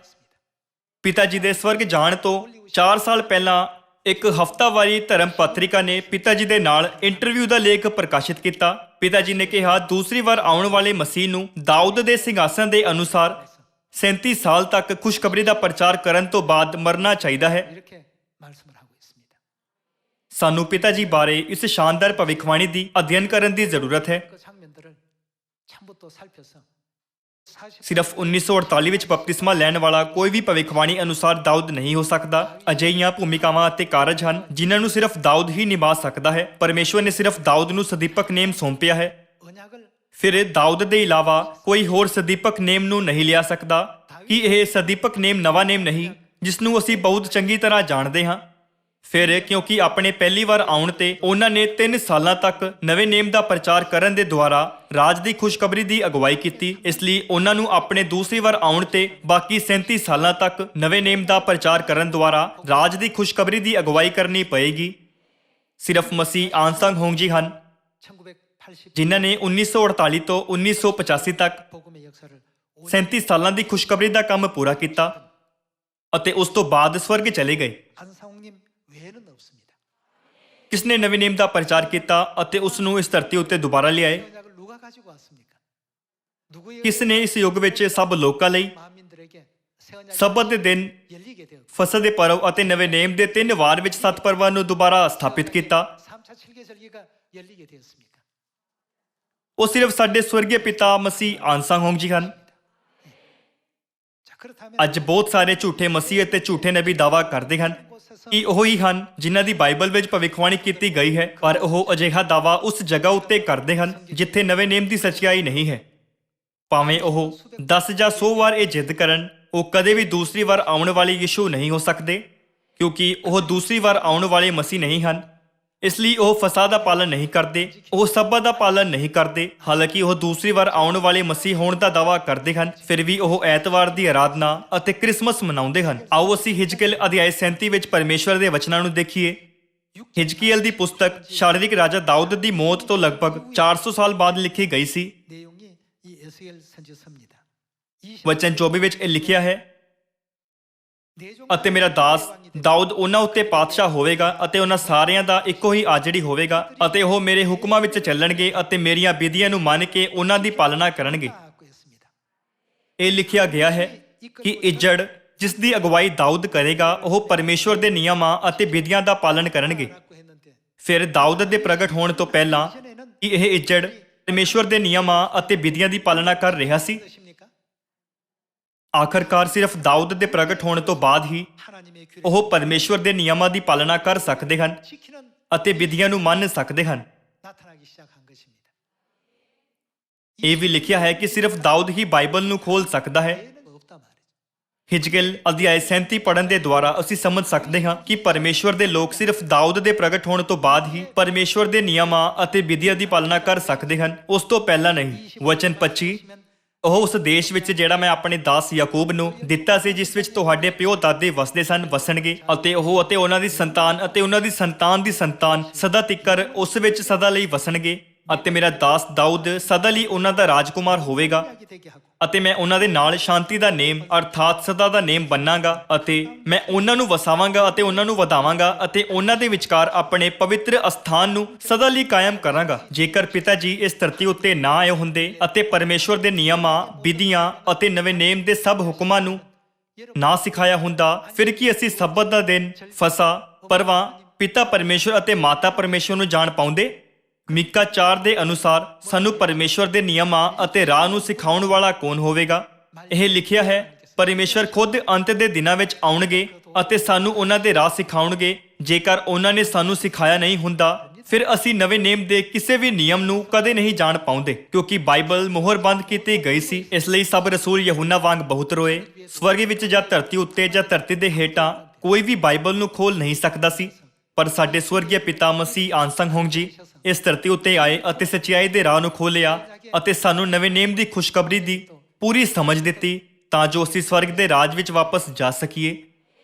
ਪਿਤਾ ਜੀ ਦੇ ਸਵਰਗ ਜਾਣ ਤੋਂ 4 ਸਾਲ ਪਹਿਲਾਂ ਇੱਕ ਹਫ਼ਤਾਵਾਰੀ ਧਰਮ ਪੱਤਰਿਕਾ ਨੇ ਪਿਤਾ ਜੀ ਦੇ ਨਾਲ ਇੰਟਰਵਿਊ ਦਾ ਲੇਖ ਪ੍ਰਕਾਸ਼ਿਤ ਕੀਤਾ। ਪਿਤਾ ਜੀ ਨੇ ਕਿਹਾ ਦੂਸਰੀ ਵਾਰ ਆਉਣ ਵਾਲੇ ਮਸੀਹ ਨੂੰ ਦਾਊਦ ਦੇ ਸਿੰਘਾਸਨ ਦੇ ਅਨੁਸਾਰ 37 ਸਾਲ ਤੱਕ ਖੁਸ਼ਖਬਰੀ ਦਾ ਪ੍ਰਚਾਰ ਕਰਨ ਤੋਂ ਬਾਅਦ ਮਰਨਾ ਚਾਹੀਦਾ ਹੈ। 이렇게 말씀을 하고 있습니다. ਸਾਨੂੰ ਪਿਤਾ ਜੀ ਬਾਰੇ ਇਸ ਸ਼ਾਨਦਾਰ ਭਵਿੱਖਬਾਣੀ ਦੀ ਅਧਿਐਨ ਕਰਨ ਦੀ ਜ਼ਰੂਰਤ ਹੈ। 그 장면들을 참부터 살펴서 ਸਿਰਫ 1948 ਵਿੱਚ ਬਪਤਿਸਮਾ ਲੈਣ ਵਾਲਾ ਕੋਈ ਵੀ ਭਵਿੱਖਬਾਣੀ ਅਨੁਸਾਰ ਦਾਊਦ ਨਹੀਂ ਹੋ ਸਕਦਾ। ਅਜਿਹੀਆਂ ਭੂਮਿਕਾਵਾਂ ਅਤੇ ਕਾਰਜ ਹਨ ਜਿਨ੍ਹਾਂ ਨੂੰ ਸਿਰਫ ਦਾਊਦ ਹੀ ਨਿਭਾ ਸਕਦਾ ਹੈ। ਪਰਮੇਸ਼ਵਰ ਨੇ ਸਿਰਫ ਦਾਊਦ ਨੂੰ ਸਦੀਪਕ ਨੇਮ ਸੌਂਪਿਆ ਹੈ। 언약을 ਫਿਰ ਦਾਊਦ ਦੇ ਇਲਾਵਾ ਕੋਈ ਹੋਰ ਸਦੀਪਕ ਨੇਮ ਨੂੰ ਨਹੀਂ ਲਿਆ ਸਕਦਾ। ਕਿ ਇਹ ਸਦੀਪਕ ਨੇਮ ਨਵਾਂ ਨੇਮ ਨਹੀਂ ਜਿਸ ਨੂੰ ਅਸੀਂ ਬਹੁਤ ਚੰਗੀ ਤਰ੍ਹਾਂ ਜਾਣਦੇ ਹਾਂ। ਫਿਰ ਕਿਉਂਕਿ ਆਪਣੇ ਪਹਿਲੀ ਵਾਰ ਆਉਣ ਤੇ ਉਹਨਾਂ ਨੇ 3 ਸਾਲਾਂ ਤੱਕ ਨਵੇਂ ਨੇਮ ਦਾ ਪ੍ਰਚਾਰ ਕਰਨ ਦੇ ਦੁਆਰਾ ਰਾਜ ਦੀ ਖੁਸ਼ਖਬਰੀ ਦੀ ਅਗਵਾਈ ਕੀਤੀ, ਇਸ ਲਈ ਉਹਨਾਂ ਨੂੰ ਆਪਣੇ ਦੂਸਰੀ ਵਾਰ ਆਉਣ ਤੇ ਬਾਕੀ 37 ਸਾਲਾਂ ਤੱਕ ਨਵੇਂ ਨੇਮ ਦਾ ਪ੍ਰਚਾਰ ਕਰਨ ਦੁਆਰਾ ਰਾਜ ਦੀ ਖੁਸ਼ਖਬਰੀ ਦੀ ਅਗਵਾਈ ਕਰਨੀ ਪਏਗੀ। ਸਿਰਫ ਮਸੀਹ ਆਨਸੰਗ ਹੋਂਗਜੀ ਹਨ 1980 ਜਿਨ੍ਹਾਂ ਨੇ 1948 ਤੋਂ 1985 ਤੱਕ 복음의 역사를 37 ਸਾਲਾਂ ਦੀ ਖੁਸ਼ਖਬਰੀ ਦਾ ਕੰਮ ਪੂਰਾ ਕੀਤਾ ਅਤੇ ਉਸ ਤੋਂ ਬਾਅਦ ਸਵਰਗ ਚਲੇ ਗਏ। 안상홍님 외에는 없습니다. ਕਿਸ ਨੇ ਨਵੇਂ ਨੇਮ ਦਾ ਪ੍ਰਚਾਰ ਕੀਤਾ ਅਤੇ ਉਸ ਨੂੰ ਇਸ ਧਰਤੀ ਉੱਤੇ ਦੁਬਾਰਾ ਲਿਆਏ? 언약을 누가 가지고 왔습니까? 누구의 ਕਿਸ ਨੇ ਇਸ ਯੁੱਗ ਵਿੱਚ ਸਭ ਲੋਕਾਂ ਲਈ 만민들에게 새 언약이 ਸਬਤ ਦੇ ਦਿਨ, 열리게 되었고 ਫਸਲ ਦੇ ਪਰਵ ਅਤੇ ਨਵੇਂ ਨੇਮ ਦੇ 3 ਵਾਰ ਵਿੱਚ 7 ਪਰਵਾਂ ਨੂੰ ਦੁਬਾਰਾ ਸਥਾਪਿਤ ਕੀਤਾ? 3차 7개 절기가 열리게 되었습니까? ਉਹ ਸਿਰਫ ਸਾਡੇ ਸਵਰਗੀ ਪਿਤਾ ਮਸੀਹ ਆਨਸੰਗ ਹੋਂਗਜੀ ਹਨ। 자 그렇다면 ਅੱਜ ਬਹੁਤ ਸਾਰੇ ਝੂਠੇ ਮਸੀਹ ਅਤੇ ਝੂਠੇ ਨਬੀ ਦਾਅਵਾ ਕਰਦੇ ਹਨ ਕਿ ਉਹ ਹੀ ਹਨ ਜਿਨ੍ਹਾਂ ਦੀ ਬਾਈਬਲ ਵਿੱਚ ਭਵਿੱਖਬਾਣੀ ਕੀਤੀ ਗਈ ਹੈ, ਪਰ ਉਹ ਅਜਿਹਾ ਦਾਅਵਾ ਉਸ ਜਗ੍ਹਾ ਉੱਤੇ ਕਰਦੇ ਹਨ ਜਿੱਥੇ ਨਵੇਂ ਨੇਮ ਦੀ ਸੱਚਾਈ ਨਹੀਂ ਹੈ। ਭਾਵੇਂ ਉਹ 10 ਜਾਂ 100 ਵਾਰ ਇਹ ਜਿੱਦ ਕਰਨ, ਉਹ ਕਦੇ ਵੀ ਦੂਸਰੀ ਵਾਰ ਆਉਣ ਵਾਲੇ ਯਿਸੂ ਨਹੀਂ ਹੋ ਸਕਦੇ ਕਿਉਂਕਿ ਉਹ ਦੂਸਰੀ ਵਾਰ ਆਉਣ ਵਾਲੇ ਮਸੀਹ ਨਹੀਂ ਹਨ। ਇਸ ਲਈ ਉਹ ਫਸਾ ਦਾ ਪਾਲਨ ਨਹੀਂ ਕਰਦੇ, ਉਹ ਸਬਤ ਦਾ ਪਾਲਨ ਨਹੀਂ ਕਰਦੇ। ਹਾਲਾਂਕਿ ਉਹ ਦੂਸਰੀ ਵਾਰ ਆਉਣ ਵਾਲੇ ਮਸੀਹ ਹੋਣ ਦਾ ਦਾਅਵਾ ਕਰਦੇ ਹਨ, ਫਿਰ ਵੀ ਉਹ ਐਤਵਾਰ ਦੀ ਆਰਾਧਨਾ ਅਤੇ ਕ੍ਰਿਸਮਸ ਮਨਾਉਂਦੇ ਹਨ। ਆਓ ਅਸੀਂ ਹਿਜਕੀਏਲ ਅਧਿਆਇ 37 ਵਿੱਚ ਪਰਮੇਸ਼ਵਰ ਦੇ ਵਚਨਾਂ ਨੂੰ ਦੇਖੀਏ। ਹਿਜਕੀਏਲ ਦੀ ਪੁਸਤਕ ਸ਼ਾਰੀਰਿਕ ਰਾਜਾ ਦਾਊਦ ਦੀ ਮੌਤ ਤੋਂ ਲਗਭਗ 400 ਸਾਲ ਬਾਅਦ ਲਿਖੀ ਗਈ ਸੀ। 내용이 이 에스겔 선지서입니다. ਵਚਨ 24 ਵਿੱਚ ਇਹ ਲਿਖਿਆ ਹੈ, ਅਤੇ ਮੇਰਾ ਦਾਸ ਦਾਊਦ ਉਹਨਾਂ ਉੱਤੇ ਪਾਤਸ਼ਾਹ ਹੋਵੇਗਾ ਅਤੇ ਉਹਨਾਂ ਸਾਰਿਆਂ ਦਾ ਇੱਕੋ ਹੀ ਆਜੜੀ ਹੋਵੇਗਾ ਅਤੇ ਉਹ ਮੇਰੇ ਹੁਕਮਾਂ ਵਿੱਚ ਚੱਲਣਗੇ ਅਤੇ ਮੇਰੀਆਂ ਵਿਧੀਆਂ ਨੂੰ ਮੰਨ ਕੇ ਉਹਨਾਂ ਦੀ ਪਾਲਣਾ ਕਰਨਗੇ। 하고 있습니다. ਇਹ ਲਿਖਿਆ ਗਿਆ ਹੈ ਕਿ ਇੱਜੜ ਜਿਸ ਦੀ ਅਗਵਾਈ ਦਾਊਦ ਕਰੇਗਾ ਉਹ ਪਰਮੇਸ਼ਵਰ ਦੇ ਨਿਯਮਾਂ ਅਤੇ ਵਿਧੀਆਂ ਦਾ ਪਾਲਨ ਕਰਨਗੇ। 라고 했는데 ਫਿਰ ਦਾਊਦ ਦੇ ਪ੍ਰਗਟ ਹੋਣ ਤੋਂ ਪਹਿਲਾਂ ਕਿ ਇਹ ਇੱਜੜ ਪਰਮੇਸ਼ਵਰ ਦੇ ਨਿਯਮਾਂ ਅਤੇ ਵਿਧੀਆਂ ਦੀ ਪਾਲਣਾ ਕਰ ਰਿਹਾ ਸੀ। 어떠십니까? ਆਖਰਕਾਰ ਸਿਰਫ ਦਾਊਦ ਦੇ ਪ੍ਰਗਟ ਹੋਣ ਤੋਂ ਬਾਅਦ ਹੀ 하나님의 규례 ਉਹ ਪਰਮੇਸ਼ਵਰ ਦੇ ਨਿਯਮਾਂ ਦੀ ਪਾਲਣਾ ਕਰ ਸਕਦੇ ਹਨ 지키는 ਅਤੇ ਵਿਧੀਆਂ ਨੂੰ ਮੰਨ ਸਕਦੇ ਹਨ। 나타나기 시작한 것입니다. ਇਹ ਵੀ ਲਿਖਿਆ ਹੈ ਕਿ ਸਿਰਫ ਦਾਊਦ ਹੀ ਬਾਈਬਲ ਨੂੰ ਖੋਲ ਸਕਦਾ ਹੈ। 외에는 없단 말이죠. ਹਿਜਕੀਏਲ ਅਧਿਆਇ 37 ਪੜ੍ਹਨ ਦੇ ਦੁਆਰਾ ਅਸੀਂ ਸਮਝ ਸਕਦੇ ਹਾਂ ਕਿ ਪਰਮੇਸ਼ਵਰ ਦੇ ਲੋਕ ਸਿਰਫ ਦਾਊਦ ਦੇ ਪ੍ਰਗਟ ਹੋਣ ਤੋਂ ਬਾਅਦ ਹੀ ਪਰਮੇਸ਼ਵਰ ਦੇ ਨਿਯਮਾਂ ਅਤੇ ਵਿਧੀਆਂ ਦੀ ਪਾਲਣਾ ਕਰ ਸਕਦੇ ਹਨ, ਉਸ ਤੋਂ ਪਹਿਲਾਂ ਨਹੀਂ। ਵਚਨ 25, ਉਹ ਉਸ ਦੇਸ਼ ਵਿੱਚ ਜਿਹੜਾ ਮੈਂ ਆਪਣੇ ਦਾਸ ਯਾਕੂਬ ਨੂੰ ਦਿੱਤਾ ਸੀ ਜਿਸ ਵਿੱਚ ਤੁਹਾਡੇ ਪਿਓ ਦਾਦੇ ਵਸਦੇ ਸਨ ਵਸਣਗੇ ਅਤੇ ਉਹ ਅਤੇ ਉਹਨਾਂ ਦੀ ਸੰਤਾਨ ਅਤੇ ਉਹਨਾਂ ਦੀ ਸੰਤਾਨ ਦੀ ਸੰਤਾਨ ਸਦਾ ਤਿੱਕਰ ਉਸ ਵਿੱਚ ਸਦਾ ਲਈ ਵਸਣਗੇ ਅਤੇ ਮੇਰਾ ਦਾਸ ਦਾਊਦ ਸਦਾ ਲਈ ਉਹਨਾਂ ਦਾ ਰਾਜਕੁਮਾਰ ਹੋਵੇਗਾ 이야기 되게 하고 ਅਤੇ ਮੈਂ ਉਹਨਾਂ ਦੇ ਨਾਲ ਸ਼ਾਂਤੀ ਦਾ ਨੇਮ ਅਰਥਾਤ ਸਦਾ ਦਾ ਨੇਮ ਬੰਨਾਂਗਾ ਅਤੇ ਮੈਂ ਉਹਨਾਂ ਨੂੰ ਵਸਾਵਾਂਗਾ ਅਤੇ ਉਹਨਾਂ ਨੂੰ ਵਧਾਵਾਂਗਾ ਅਤੇ ਉਹਨਾਂ ਦੇ ਵਿਚਕਾਰ ਆਪਣੇ ਪਵਿੱਤਰ ਅਸਥਾਨ ਨੂੰ ਸਦਾ ਲਈ ਕਾਇਮ ਕਰਾਂਗਾ। ਜੇਕਰ ਪਿਤਾ ਜੀ ਇਸ ਧਰਤੀ ਉੱਤੇ ਨਾ ਆਏ ਹੁੰਦੇ ਅਤੇ ਪਰਮੇਸ਼ਵਰ ਦੇ ਨਿਯਮਾਂ, ਵਿਧੀਆਂ ਅਤੇ ਨਵੇਂ ਨੇਮ ਦੇ ਸਭ ਹੁਕਮਾਂ ਨੂੰ ਨਾ ਸਿਖਾਇਆ ਹੁੰਦਾ, ਫਿਰ ਕੀ ਅਸੀਂ ਸਬਤ ਦਾ ਦਿਨ, ਫਸਾ, ਪਰਵਾਂ, ਪਿਤਾ ਪਰਮੇਸ਼ਵਰ ਅਤੇ ਮਾਤਾ ਪਰਮੇਸ਼ਵਰ ਨੂੰ ਜਾਣ ਪਾਉਂਦੇ? ਮੀਕਾ 4 ਦੇ ਅਨੁਸਾਰ ਸਾਨੂੰ ਪਰਮੇਸ਼ਵਰ ਦੇ ਨਿਯਮਾਂ ਅਤੇ ਰਾਹ ਨੂੰ ਸਿਖਾਉਣ ਵਾਲਾ ਕੌਣ ਹੋਵੇਗਾ? ਇਹ ਲਿਖਿਆ ਹੈ, ਪਰਮੇਸ਼ਵਰ ਖੁਦ ਅੰਤ ਦੇ ਦਿਨਾਂ ਵਿੱਚ ਆਉਣਗੇ ਅਤੇ ਸਾਨੂੰ ਉਹਨਾਂ ਦੇ ਰਾਹ ਸਿਖਾਉਣਗੇ। ਜੇਕਰ ਉਹਨਾਂ ਨੇ ਸਾਨੂੰ ਸਿਖਾਇਆ ਨਹੀਂ ਹੁੰਦਾ, ਫਿਰ ਅਸੀਂ ਨਵੇਂ ਨੇਮ ਦੇ ਕਿਸੇ ਵੀ ਨਿਯਮ ਨੂੰ ਕਦੇ ਨਹੀਂ ਜਾਣ ਪਾਉਂਦੇ ਕਿਉਂਕਿ ਬਾਈਬਲ ਮੁਹਰਬੰਦ ਕੀਤੀ ਗਈ ਸੀ। ਇਸ ਲਈ ਸਭ ਰਸੂਲ ਯਹੂਨਾ ਵਾਂਗ ਬਹੁਤ ਰੋਏ। ਸਵਰਗ ਵਿੱਚ ਜਾਂ ਧਰਤੀ ਉੱਤੇ ਜਾਂ ਧਰਤੀ ਦੇ ਹੇਠਾਂ ਕੋਈ ਵੀ ਬਾਈਬਲ ਨੂੰ ਖੋਲ ਨਹੀਂ ਸਕਦਾ ਸੀ, ਪਰ ਸਾਡੇ ਸਵਰਗੀ ਪਿਤਾ ਮਸੀਹ ਆਨਸੰਗ ਹੋਂਗਜੀ ਇਸ ਧਰਤੀ ਉੱਤੇ ਆਏ ਅਤੇ ਸੱਚਾਈ ਦੇ ਰਾਹ ਨੂੰ ਖੋਲ੍ਹਿਆ ਅਤੇ ਸਾਨੂੰ ਨਵੇਂ ਨੇਮ ਦੀ ਖੁਸ਼ਖਬਰੀ ਦੀ ਪੂਰੀ ਸਮਝ ਦਿੱਤੀ ਤਾਂ ਜੋ ਅਸੀਂ ਸਵਰਗ ਦੇ ਰਾਜ ਵਿੱਚ ਵਾਪਸ ਜਾ ਸਕੀਏ।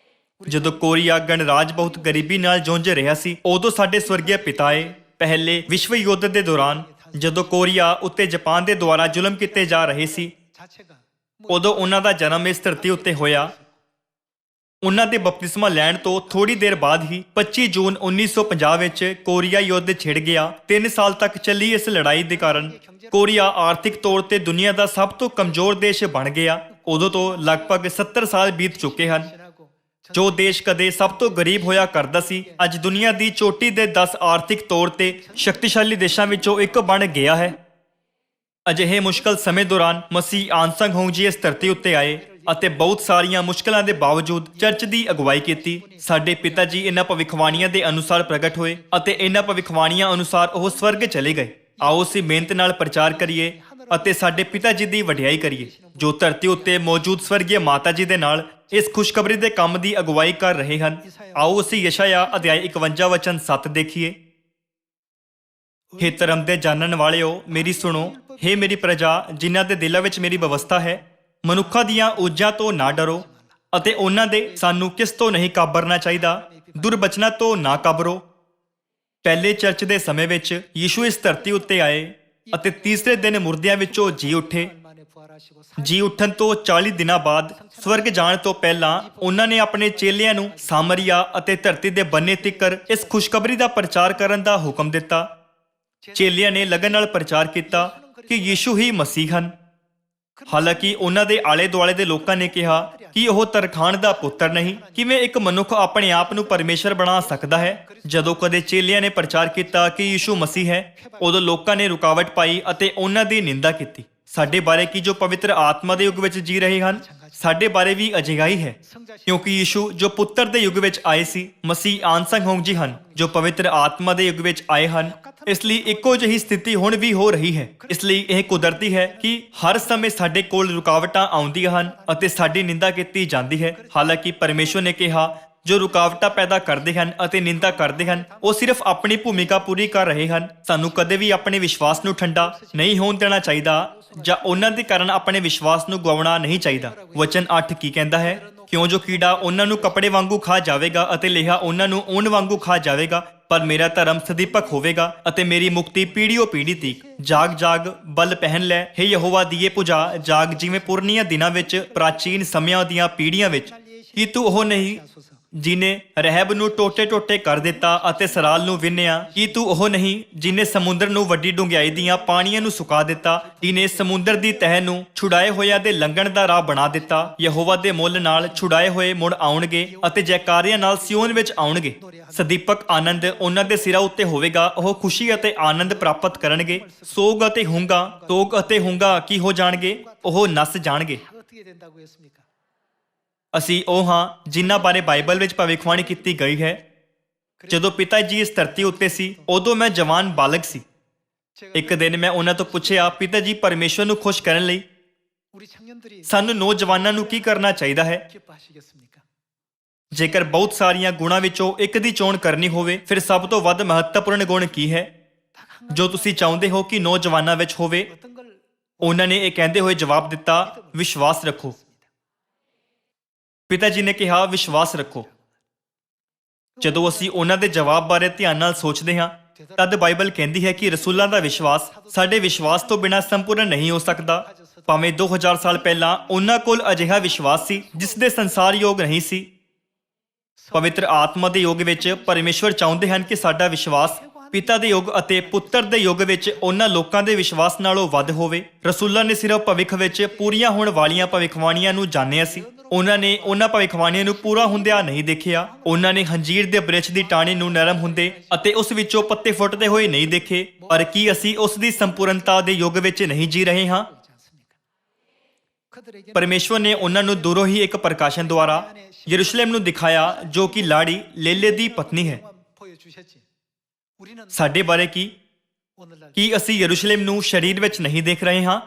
ਜਦੋਂ ਕੋਰੀਆ ਗਣਰਾਜ ਬਹੁਤ ਗਰੀਬੀ ਨਾਲ ਜੂਝ ਰਿਹਾ ਸੀ, ਉਦੋਂ ਸਾਡੇ ਸਵਰਗੀ ਪਿਤਾ ਆਏ। ਪਹਿਲੇ ਵਿਸ਼ਵ ਯੁੱਧ ਦੇ ਦੌਰਾਨ ਜਦੋਂ ਕੋਰੀਆ ਉੱਤੇ ਜਾਪਾਨ ਦੇ ਦੁਆਰਾ ਜ਼ੁਲਮ ਕੀਤੇ ਜਾ ਰਹੇ ਸੀ, ਉਦੋਂ ਉਹਨਾਂ ਦਾ ਜਨਮ ਇਸ ਧਰਤੀ ਉੱਤੇ ਹੋਇਆ। ਉਹਨਾਂ ਦੇ ਬਪਤਿਸਮਾ ਲੈਣ ਤੋਂ ਥੋੜੀ ਦੇਰ ਬਾਅਦ ਹੀ 25 ਜੂਨ 1950 ਵਿੱਚ ਕੋਰੀਆ ਯੁੱਧ ਛਿੜ ਗਿਆ। 3 ਸਾਲ ਤੱਕ ਚੱਲੀ ਇਸ ਲੜਾਈ ਦੇ ਕਾਰਨ ਕੋਰੀਆ ਆਰਥਿਕ ਤੌਰ ਤੇ ਦੁਨੀਆ ਦਾ ਸਭ ਤੋਂ ਕਮਜ਼ੋਰ ਦੇਸ਼ ਬਣ ਗਿਆ। ਉਦੋਂ ਤੋਂ ਲਗਭਗ 70 ਸਾਲ ਬੀਤ ਚੁੱਕੇ ਹਨ। ਜੋ ਦੇਸ਼ ਕਦੇ ਸਭ ਤੋਂ ਗਰੀਬ ਹੋਇਆ ਕਰਦਾ ਸੀ, ਅੱਜ ਦੁਨੀਆ ਦੀ ਚੋਟੀ ਦੇ 10 ਆਰਥਿਕ ਤੌਰ ਤੇ ਸ਼ਕਤੀਸ਼ਾਲੀ ਦੇਸ਼ਾਂ ਵਿੱਚੋਂ ਇੱਕ ਬਣ ਗਿਆ ਹੈ। ਅਜਿਹੇ ਮੁਸ਼ਕਲ ਸਮੇਂ ਦੌਰਾਨ ਮਸੀਹ ਆਨਸੰਗ ਹੋਂਗ ਜੀ ਇਸ ਧਰਤੀ ਉੱਤੇ ਆਏ ਅਤੇ ਬਹੁਤ ਸਾਰੀਆਂ ਮੁਸ਼ਕਲਾਂ ਦੇ ਬਾਵਜੂਦ ਚਰਚ ਦੀ ਅਗਵਾਈ ਕੀਤੀ। ਸਾਡੇ ਪਿਤਾ ਜੀ ਇਹਨਾਂ ਭਵਿੱਖਬਾਣੀਆਂ ਦੇ ਅਨੁਸਾਰ ਪ੍ਰਗਟ ਹੋਏ ਅਤੇ ਇਹਨਾਂ ਭਵਿੱਖਬਾਣੀਆਂ ਅਨੁਸਾਰ ਉਹ ਸਵਰਗ ਚਲੇ ਗਏ। ਆਓ ਅਸੀਂ ਮਿਹਨਤ ਨਾਲ ਪ੍ਰਚਾਰ ਕਰੀਏ ਅਤੇ ਸਾਡੇ ਪਿਤਾ ਜੀ ਦੀ ਵਡਿਆਈ ਕਰੀਏ, ਜੋ ਧਰਤੀ ਉੱਤੇ ਮੌਜੂਦ ਸਵਰਗੀ ਮਾਤਾ ਜੀ ਦੇ ਨਾਲ ਇਸ ਖੁਸ਼ਖਬਰੀ ਦੇ ਕੰਮ ਦੀ ਅਗਵਾਈ ਕਰ ਰਹੇ ਹਨ। ਆਓ ਅਸੀਂ ਯਸ਼ਾਇਆ ਅਧਿਆਇ 51 ਵਚਨ 7 ਦੇਖੀਏ। ਹੇ ਧਰਮ ਦੇ ਜਾਣਨ ਵਾਲਿਓ, ਮੇਰੀ ਸੁਣੋ। ਹੇ ਮੇਰੀ ਪ੍ਰਜਾ, ਜਿਨ੍ਹਾਂ ਦੇ ਦਿਲਾਂ ਵਿੱਚ ਮੇਰੀ ਵਿਵਸਥਾ ਹੈ, ਮਨੁੱਖਾਂ ਦੀਆਂ ਊਰਜਾਂ ਤੋਂ ਨਾ ਡਰੋ ਅਤੇ ਉਹਨਾਂ ਦੇ ਸਾਨੂੰ ਕਿਸ ਤੋਂ ਨਹੀਂ ਕਾਬਰਨਾ ਚਾਹੀਦਾ, ਦੁਰਬਚਨਾਂ ਤੋਂ ਨਾ ਕਾਬਰੋ। ਪਹਿਲੇ ਚਰਚ ਦੇ ਸਮੇਂ ਵਿੱਚ ਯੀਸ਼ੂ ਇਸ ਧਰਤੀ ਉੱਤੇ ਆਏ ਅਤੇ ਤੀਸਰੇ ਦਿਨ ਮੁਰਦਿਆਂ ਵਿੱਚੋਂ ਜੀ ਉੱਠੇ। ਜੀ ਉੱਠਣ ਤੋਂ 40 ਦਿਨਾਂ ਬਾਅਦ ਸਵਰਗ ਜਾਣ ਤੋਂ ਪਹਿਲਾਂ ਉਹਨਾਂ ਨੇ ਆਪਣੇ ਚੇਲਿਆਂ ਨੂੰ ਸਾਮਰੀਆ ਅਤੇ ਧਰਤੀ ਦੇ ਬੰਨੇ ਤੀਕਰ ਇਸ ਖੁਸ਼ਖਬਰੀ ਦਾ ਪ੍ਰਚਾਰ ਕਰਨ ਦਾ ਹੁਕਮ ਦਿੱਤਾ। ਚੇਲਿਆਂ ਨੇ ਲਗਨ ਨਾਲ ਪ੍ਰਚਾਰ ਕੀਤਾ ਕਿ ਯੀਸ਼ੂ ਹੀ ਮਸੀਹ ਹਨ। ਹਾਲਾਂਕਿ ਉਹਨਾਂ ਦੇ ਆਲੇ ਦੁਆਲੇ ਦੇ ਲੋਕਾਂ ਨੇ ਕਿਹਾ ਕਿ ਉਹ ਤਰਖਾਣ ਦਾ ਪੁੱਤਰ ਨਹੀਂ। ਕਿਵੇਂ ਇੱਕ ਮਨੁੱਖ ਆਪਣੇ ਆਪ ਨੂੰ ਪਰਮੇਸ਼ਰ ਬਣਾ ਸਕਦਾ ਹੈ? ਜਦੋਂ ਕਦੇ ਚੇਲਿਆਂ ਨੇ ਪ੍ਰਚਾਰ ਕੀਤਾ ਕਿ ਯੀਸ਼ੂ ਮਸੀਹ ਹੈ, ਉਦੋਂ ਲੋਕਾਂ ਨੇ ਰੁਕਾਵਟ ਪਾਈ ਅਤੇ ਉਹਨਾਂ ਦੀ ਨਿੰਦਾ ਕੀਤੀ। ਸਾਡੇ ਬਾਰੇ ਕੀ ਜੋ ਪਵਿੱਤਰ ਆਤਮਾ ਦੇ ਯੁੱਗ ਵਿੱਚ ਜੀ ਰਹੇ ਹਨ, ਸਾਡੇ ਬਾਰੇ ਵੀ ਅਜਿਹਾ ਹੀ ਹੈ, ਕਿਉਂਕਿ ਯੀਸ਼ੂ ਜੋ ਪੁੱਤਰ ਦੇ ਯੁੱਗ ਵਿੱਚ ਆਏ ਸੀ, ਮਸੀਹ ਆਨਸੰਗ ਹੋਂਗ ਜੀ ਹਨ ਜੋ ਪਵਿੱਤਰ ਆਤਮਾ ਦੇ ਯੁੱਗ ਵਿੱਚ ਆਏ ਹਨ। ਇਸ ਲਈ ਇੱਕੋ ਜਿਹੀ ਸਥਿਤੀ ਹੁਣ ਵੀ ਹੋ ਰਹੀ ਹੈ। ਇਸ ਲਈ ਇਹ ਕੁਦਰਤੀ ਹੈ ਕਿ ਹਰ ਸਮੇਂ ਸਾਡੇ ਕੋਲ ਰੁਕਾਵਟਾਂ ਆਉਂਦੀਆਂ ਹਨ ਅਤੇ ਸਾਡੀ ਨਿੰਦਾ ਕੀਤੀ ਜਾਂਦੀ ਹੈ। ਹਾਲਾਂਕਿ ਪਰਮੇਸ਼ਵਰ ਨੇ ਕਿਹਾ, ਜੋ ਰੁਕਾਵਟਾਂ ਪੈਦਾ ਕਰਦੇ ਹਨ ਅਤੇ ਨਿੰਦਾ ਕਰਦੇ ਹਨ, ਉਹ ਸਿਰਫ ਆਪਣੀ ਭੂਮਿਕਾ ਪੂਰੀ ਕਰ ਰਹੇ ਹਨ। ਸਾਨੂੰ ਕਦੇ ਵੀ ਆਪਣੇ ਵਿਸ਼ਵਾਸ ਨੂੰ ਠੰਡਾ ਨਹੀਂ ਹੋਣ ਦੇਣਾ ਚਾਹੀਦਾ ਜਾਂ ਉਹਨਾਂ ਦੇ ਕਾਰਨ ਆਪਣੇ ਵਿਸ਼ਵਾਸ ਨੂੰ ਗਵਾਉਣਾ ਨਹੀਂ ਚਾਹੀਦਾ। ਵਚਨ 8 ਕੀ ਕਹਿੰਦਾ ਹੈ? ਕਿਉਂ ਜੋ ਕੀੜਾ ਉਹਨਾਂ ਨੂੰ ਕੱਪੜੇ ਵਾਂਗੂ ਖਾ ਜਾਵੇਗਾ ਅਤੇ ਲੇਹਾ ਉਹਨਾਂ ਨੂੰ ਊਨ ਵਾਂਗੂ ਖਾ ਜਾਵੇਗਾ, ਪਰ ਮੇਰਾ ਧਰਮ ਸਦੀਪਕ ਹੋਵੇਗਾ ਅਤੇ ਮੇਰੀ ਮੁਕਤੀ ਪੀੜ੍ਹੀਓ ਪੀੜ੍ਹੀ ਤੀਕ। ਜਾਗ ਜਾਗ, ਬਲ ਪਹਿਨ ਲੈ, ਹੇ ਯਹੋਵਾ ਦੀਏ ਪੁਜਾ, ਜਾਗ ਜਿਵੇਂ ਪੁਰਨੀਆਂ ਦਿਨਾਂ ਵਿੱਚ, ਪ੍ਰਾਚੀਨ ਸਮਿਆਂ ਦੀਆਂ ਪੀੜ੍ਹੀਆਂ ਵਿੱਚ। ਕੀ ਤੂੰ ਉਹ ਨਹੀਂ ਜਿਨੇ ਰਹਿਬ ਨੂੰ ਟੋਟੇ-ਟੋਟੇ ਕਰ ਦਿੱਤਾ ਅਤੇ ਸਰਾਲ ਨੂੰ ਵਿੰਨਿਆ? ਕੀ ਤੂੰ ਉਹ ਨਹੀਂ ਜਿਨੇ ਸਮੁੰਦਰ ਨੂੰ ਵੱਡੀ ਡੂੰਘਾਈ ਦੀਆਂ ਪਾਣੀਆਂ ਨੂੰ ਸੁਕਾ ਦਿੱਤਾ, ਜਿਨੇ ਸਮੁੰਦਰ ਦੀ ਤਹਿ ਨੂੰ ਛੁਡਾਏ ਹੋਇਆਂ ਦੇ ਲੰਘਣ ਦਾ ਰਾਹ ਬਣਾ ਦਿੱਤਾ? ਯਹੋਵਾ ਦੇ ਮੁੱਲ ਨਾਲ ਛੁਡਾਏ ਹੋਏ ਮੁੜ ਆਉਣਗੇ ਅਤੇ ਜੈਕਾਰਿਆਂ ਨਾਲ ਸਿਯੋਨ ਵਿੱਚ ਆਉਣਗੇ। ਸਦੀਪਕ ਆਨੰਦ ਉਹਨਾਂ ਦੇ ਸਿਰਾਂ ਉੱਤੇ ਹੋਵੇਗਾ। ਉਹ ਖੁਸ਼ੀ ਅਤੇ ਆਨੰਦ ਪ੍ਰਾਪਤ ਕਰਨਗੇ। ਸੋਗ ਅਤੇ ਹੁੰਗਾ ਕੀ ਹੋ ਜਾਣਗੇ? ਉਹ ਨੱਸ ਜਾਣਗੇ। ਅਸੀਂ ਉਹ ਹਾਂ ਜਿਨ੍ਹਾਂ ਬਾਰੇ ਬਾਈਬਲ ਵਿੱਚ ਭਵਿੱਖਬਾਣੀ ਕੀਤੀ ਗਈ ਹੈ। ਜਦੋਂ ਪਿਤਾ ਜੀ ਇਸ ਧਰਤੀ ਉੱਤੇ ਸੀ, ਉਦੋਂ ਮੈਂ ਜਵਾਨ ਬਾਲਕ ਸੀ। ਇੱਕ ਦਿਨ ਮੈਂ ਉਹਨਾਂ ਤੋਂ ਪੁੱਛਿਆ, ਪਿਤਾ ਜੀ, ਪਰਮੇਸ਼ਵਰ ਨੂੰ ਖੁਸ਼ ਕਰਨ ਲਈ ਸਾਨੂੰ ਨੌਜਵਾਨਾਂ ਨੂੰ ਕੀ ਕਰਨਾ ਚਾਹੀਦਾ ਹੈ? ਜੇਕਰ ਬਹੁਤ ਸਾਰੀਆਂ ਗੁਣਾਂ ਵਿੱਚੋਂ ਇੱਕ ਦੀ ਚੋਣ ਕਰਨੀ ਹੋਵੇ, ਫਿਰ ਸਭ ਤੋਂ ਵੱਧ ਮਹੱਤਵਪੂਰਨ ਗੁਣ ਕੀ ਹੈ ਜੋ ਤੁਸੀਂ ਚਾਹੁੰਦੇ ਹੋ ਕਿ ਨੌਜਵਾਨਾਂ ਵਿੱਚ ਹੋਵੇ? ਉਹਨਾਂ ਨੇ ਇਹ ਕਹਿੰਦੇ ਹੋਏ ਜਵਾਬ ਦਿੱਤਾ, ਵਿਸ਼ਵਾਸ ਰੱਖੋ। ਪਿਤਾ ਜੀ ਨੇ ਕਿਹਾ, ਵਿਸ਼ਵਾਸ ਰੱਖੋ। ਜਦੋਂ ਅਸੀਂ ਉਹਨਾਂ ਦੇ ਜਵਾਬ ਬਾਰੇ ਧਿਆਨ ਨਾਲ ਸੋਚਦੇ ਹਾਂ, ਤਦ ਬਾਈਬਲ ਕਹਿੰਦੀ ਹੈ ਕਿ ਰਸੂਲਾਂ ਦਾ ਵਿਸ਼ਵਾਸ ਸਾਡੇ ਵਿਸ਼ਵਾਸ ਤੋਂ ਬਿਨਾਂ ਸੰਪੂਰਨ ਨਹੀਂ ਹੋ ਸਕਦਾ। ਭਾਵੇਂ 2000 ਸਾਲ ਪਹਿਲਾਂ ਉਹਨਾਂ ਕੋਲ ਅਜਿਹਾ ਵਿਸ਼ਵਾਸ ਸੀ ਜਿਸ ਦੇ ਸੰਸਾਰ ਯੋਗ ਨਹੀਂ ਸੀ। ਪਵਿੱਤਰ ਆਤਮਾ ਦੇ ਯੁੱਗ ਵਿੱਚ ਪਰਮੇਸ਼ਵਰ ਚਾਹੁੰਦੇ ਹਨ ਕਿ ਸਾਡਾ ਵਿਸ਼ਵਾਸ ਪਿਤਾ ਦੇ ਯੁੱਗ ਅਤੇ ਪੁੱਤਰ ਦੇ ਯੁੱਗ ਵਿੱਚ ਉਹਨਾਂ ਲੋਕਾਂ ਦੇ ਵਿਸ਼ਵਾਸ ਨਾਲੋਂ ਵੱਧ ਹੋਵੇ। ਰਸੂਲਾਂ ਨੇ ਸਿਰਫ ਭਵਿੱਖ ਵਿੱਚ ਪੂਰੀਆਂ ਹੋਣ ਵਾਲੀਆਂ ਭਵਿੱਖਬਾਣੀਆਂ ਨੂੰ ਜਾਣਿਆ ਸੀ। ਉਹਨਾਂ ਨੇ ਉਹਨਾਂ ਭਵਿੱਖਬਾਣੀਆਂ ਨੂੰ ਪੂਰਾ ਹੁੰਦਿਆਂ ਨਹੀਂ ਦੇਖਿਆ। ਉਹਨਾਂ ਨੇ ਹੰਜੀਰ ਦੇ ਬ੍ਰਿਛ ਦੀ ਟਾਹਣੀ ਨੂੰ ਨਰਮ ਹੁੰਦੇ ਅਤੇ ਉਸ ਵਿੱਚੋਂ ਪੱਤੇ ਫੁੱਟਦੇ ਹੋਏ ਨਹੀਂ ਦੇਖੇ। ਪਰ ਕੀ ਅਸੀਂ ਉਸ ਦੀ ਸੰਪੂਰਨਤਾ ਦੇ ਯੁੱਗ ਵਿੱਚ ਨਹੀਂ ਜੀ ਰਹੇ ਹਾਂ? ਪਰਮੇਸ਼ਵਰ ਨੇ ਉਹਨਾਂ ਨੂੰ ਦੂਰੋਂ ਹੀ ਇੱਕ ਪ੍ਰਕਾਸ਼ਨ ਦੁਆਰਾ ਯਰੂਸ਼ਲਮ ਨੂੰ ਦਿਖਾਇਆ, ਜੋ ਕਿ ਲਾੜੀ ਲੇਲੇ ਦੀ ਪਤਨੀ ਹੈ। ਸਾਡੇ ਬਾਰੇ ਕੀ ਅਸੀਂ ਯਰੂਸ਼ਲਮ ਨੂੰ ਸਰੀਰ ਵਿੱਚ ਨਹੀਂ ਦੇਖ ਰਹੇ ਹਾਂ?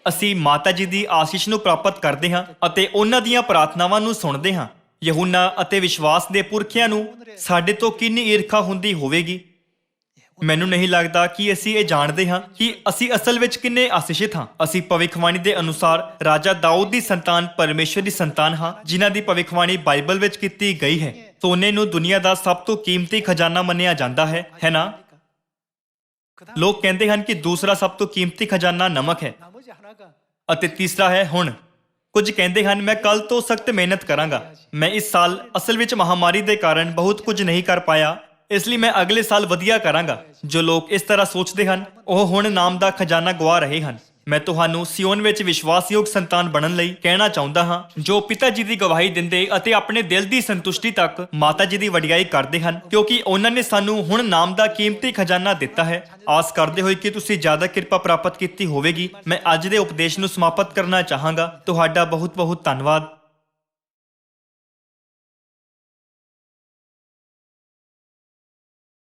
ਅਸੀਂ ਮਾਤਾ ਜੀ ਦੀ ਆਸ਼ੀਸ਼ ਨੂੰ ਪ੍ਰਾਪਤ ਕਰਦੇ ਹਾਂ ਅਤੇ ਉਹਨਾਂ ਦੀਆਂ ਪ੍ਰਾਰਥਨਾਵਾਂ ਨੂੰ ਸੁਣਦੇ ਹਾਂ। ਯਹੂਨਾ ਅਤੇ ਵਿਸ਼ਵਾਸ ਦੇ ਪੁਰਖਿਆਂ ਨੂੰ ਸਾਡੇ ਤੋਂ ਕਿੰਨੀ ਈਰਖਾ ਹੁੰਦੀ ਹੋਵੇਗੀ। ਮੈਨੂੰ ਨਹੀਂ ਲੱਗਦਾ ਕਿ ਅਸੀਂ ਇਹ ਜਾਣਦੇ ਹਾਂ ਕਿ ਅਸੀਂ ਅਸਲ ਵਿੱਚ ਕਿੰਨੇ ਆਸ਼ੀਸ਼ਿਤ ਹਾਂ। ਅਸੀਂ ਭਵਿੱਖਬਾਣੀ ਦੇ ਅਨੁਸਾਰ ਰਾਜਾ ਦਾਊਦ ਦੀ ਸੰਤਾਨ ਪਰਮੇਸ਼ਵਰ ਦੀ ਸੰਤਾਨ ਹਾਂ, ਜਿਨ੍ਹਾਂ ਦੀ ਭਵਿੱਖਬਾਣੀ ਬਾਈਬਲ ਵਿੱਚ ਕੀਤੀ ਗਈ ਹੈ। ਸੋਨੇ ਨੂੰ ਦੁਨੀਆ ਦਾ ਸਭ ਤੋਂ ਕੀਮਤੀ ਖਜ਼ਾਨਾ ਮੰਨਿਆ ਜਾਂਦਾ ਹੈ ਨਾ? ਲੋਕ ਕਹਿੰਦੇ ਹਨ ਕਿ ਦੂਸਰਾ ਸਭ ਤੋਂ ਕੀਮਤੀ ਖਜ਼ਾਨਾ ਨਮਕ ਹੈ 나머지 하나가 ਅਤੇ ਤੀਸਰਾ ਹੈ ਹੁਣ। ਕੁਝ ਕਹਿੰਦੇ ਹਨ ਮੈਂ ਕੱਲ ਤੋਂ ਸਖਤ ਮਿਹਨਤ ਕਰਾਂਗਾ। ਮੈਂ ਇਸ ਸਾਲ ਅਸਲ ਵਿੱਚ ਮਹਾਮਾਰੀ ਦੇ ਕਾਰਨ ਬਹੁਤ ਕੁਝ ਨਹੀਂ ਕਰ ਪਾਇਆ, ਇਸ ਲਈ ਮੈਂ ਅਗਲੇ ਸਾਲ ਵਧੀਆ ਕਰਾਂਗਾ। ਜੋ ਲੋਕ ਇਸ ਤਰ੍ਹਾਂ ਸੋਚਦੇ ਹਨ ਉਹ ਹੁਣ ਨਾਮ ਦਾ ਖਜ਼ਾਨਾ ਗਵਾ ਰਹੇ ਹਨ। ਮੈਂ ਤੁਹਾਨੂੰ ਸਿਯੋਨ ਵਿੱਚ ਵਿਸ਼ਵਾਸਯੋਗ ਸੰਤਾਨ ਬਣਨ ਲਈ ਕਹਿਣਾ ਚਾਹੁੰਦਾ ਹਾਂ, ਜੋ ਪਿਤਾ ਜੀ ਦੀ ਗਵਾਹੀ ਦਿੰਦੇ ਅਤੇ ਆਪਣੇ ਦਿਲ ਦੀ ਸੰਤੁਸ਼ਟੀ ਤੱਕ ਮਾਤਾ ਜੀ ਦੀ ਵਡਿਆਈ ਕਰਦੇ ਹਨ, ਕਿਉਂਕਿ ਉਹਨਾਂ ਨੇ ਸਾਨੂੰ ਹੁਣ ਨਾਮ ਦਾ ਕੀਮਤੀ ਖਜ਼ਾਨਾ ਦਿੱਤਾ ਹੈ। ਆਸ ਕਰਦੇ ਹੋਏ ਕਿ ਤੁਸੀਂ ਜ਼ਿਆਦਾ ਕਿਰਪਾ ਪ੍ਰਾਪਤ ਕੀਤੀ ਹੋਵੇਗੀ, ਮੈਂ ਅੱਜ ਦੇ ਉਪਦੇਸ਼ ਨੂੰ ਸਮਾਪਤ ਕਰਨਾ ਚਾਹਾਂਗਾ। ਤੁਹਾਡਾ ਬਹੁਤ ਬਹੁਤ ਧੰਨਵਾਦ।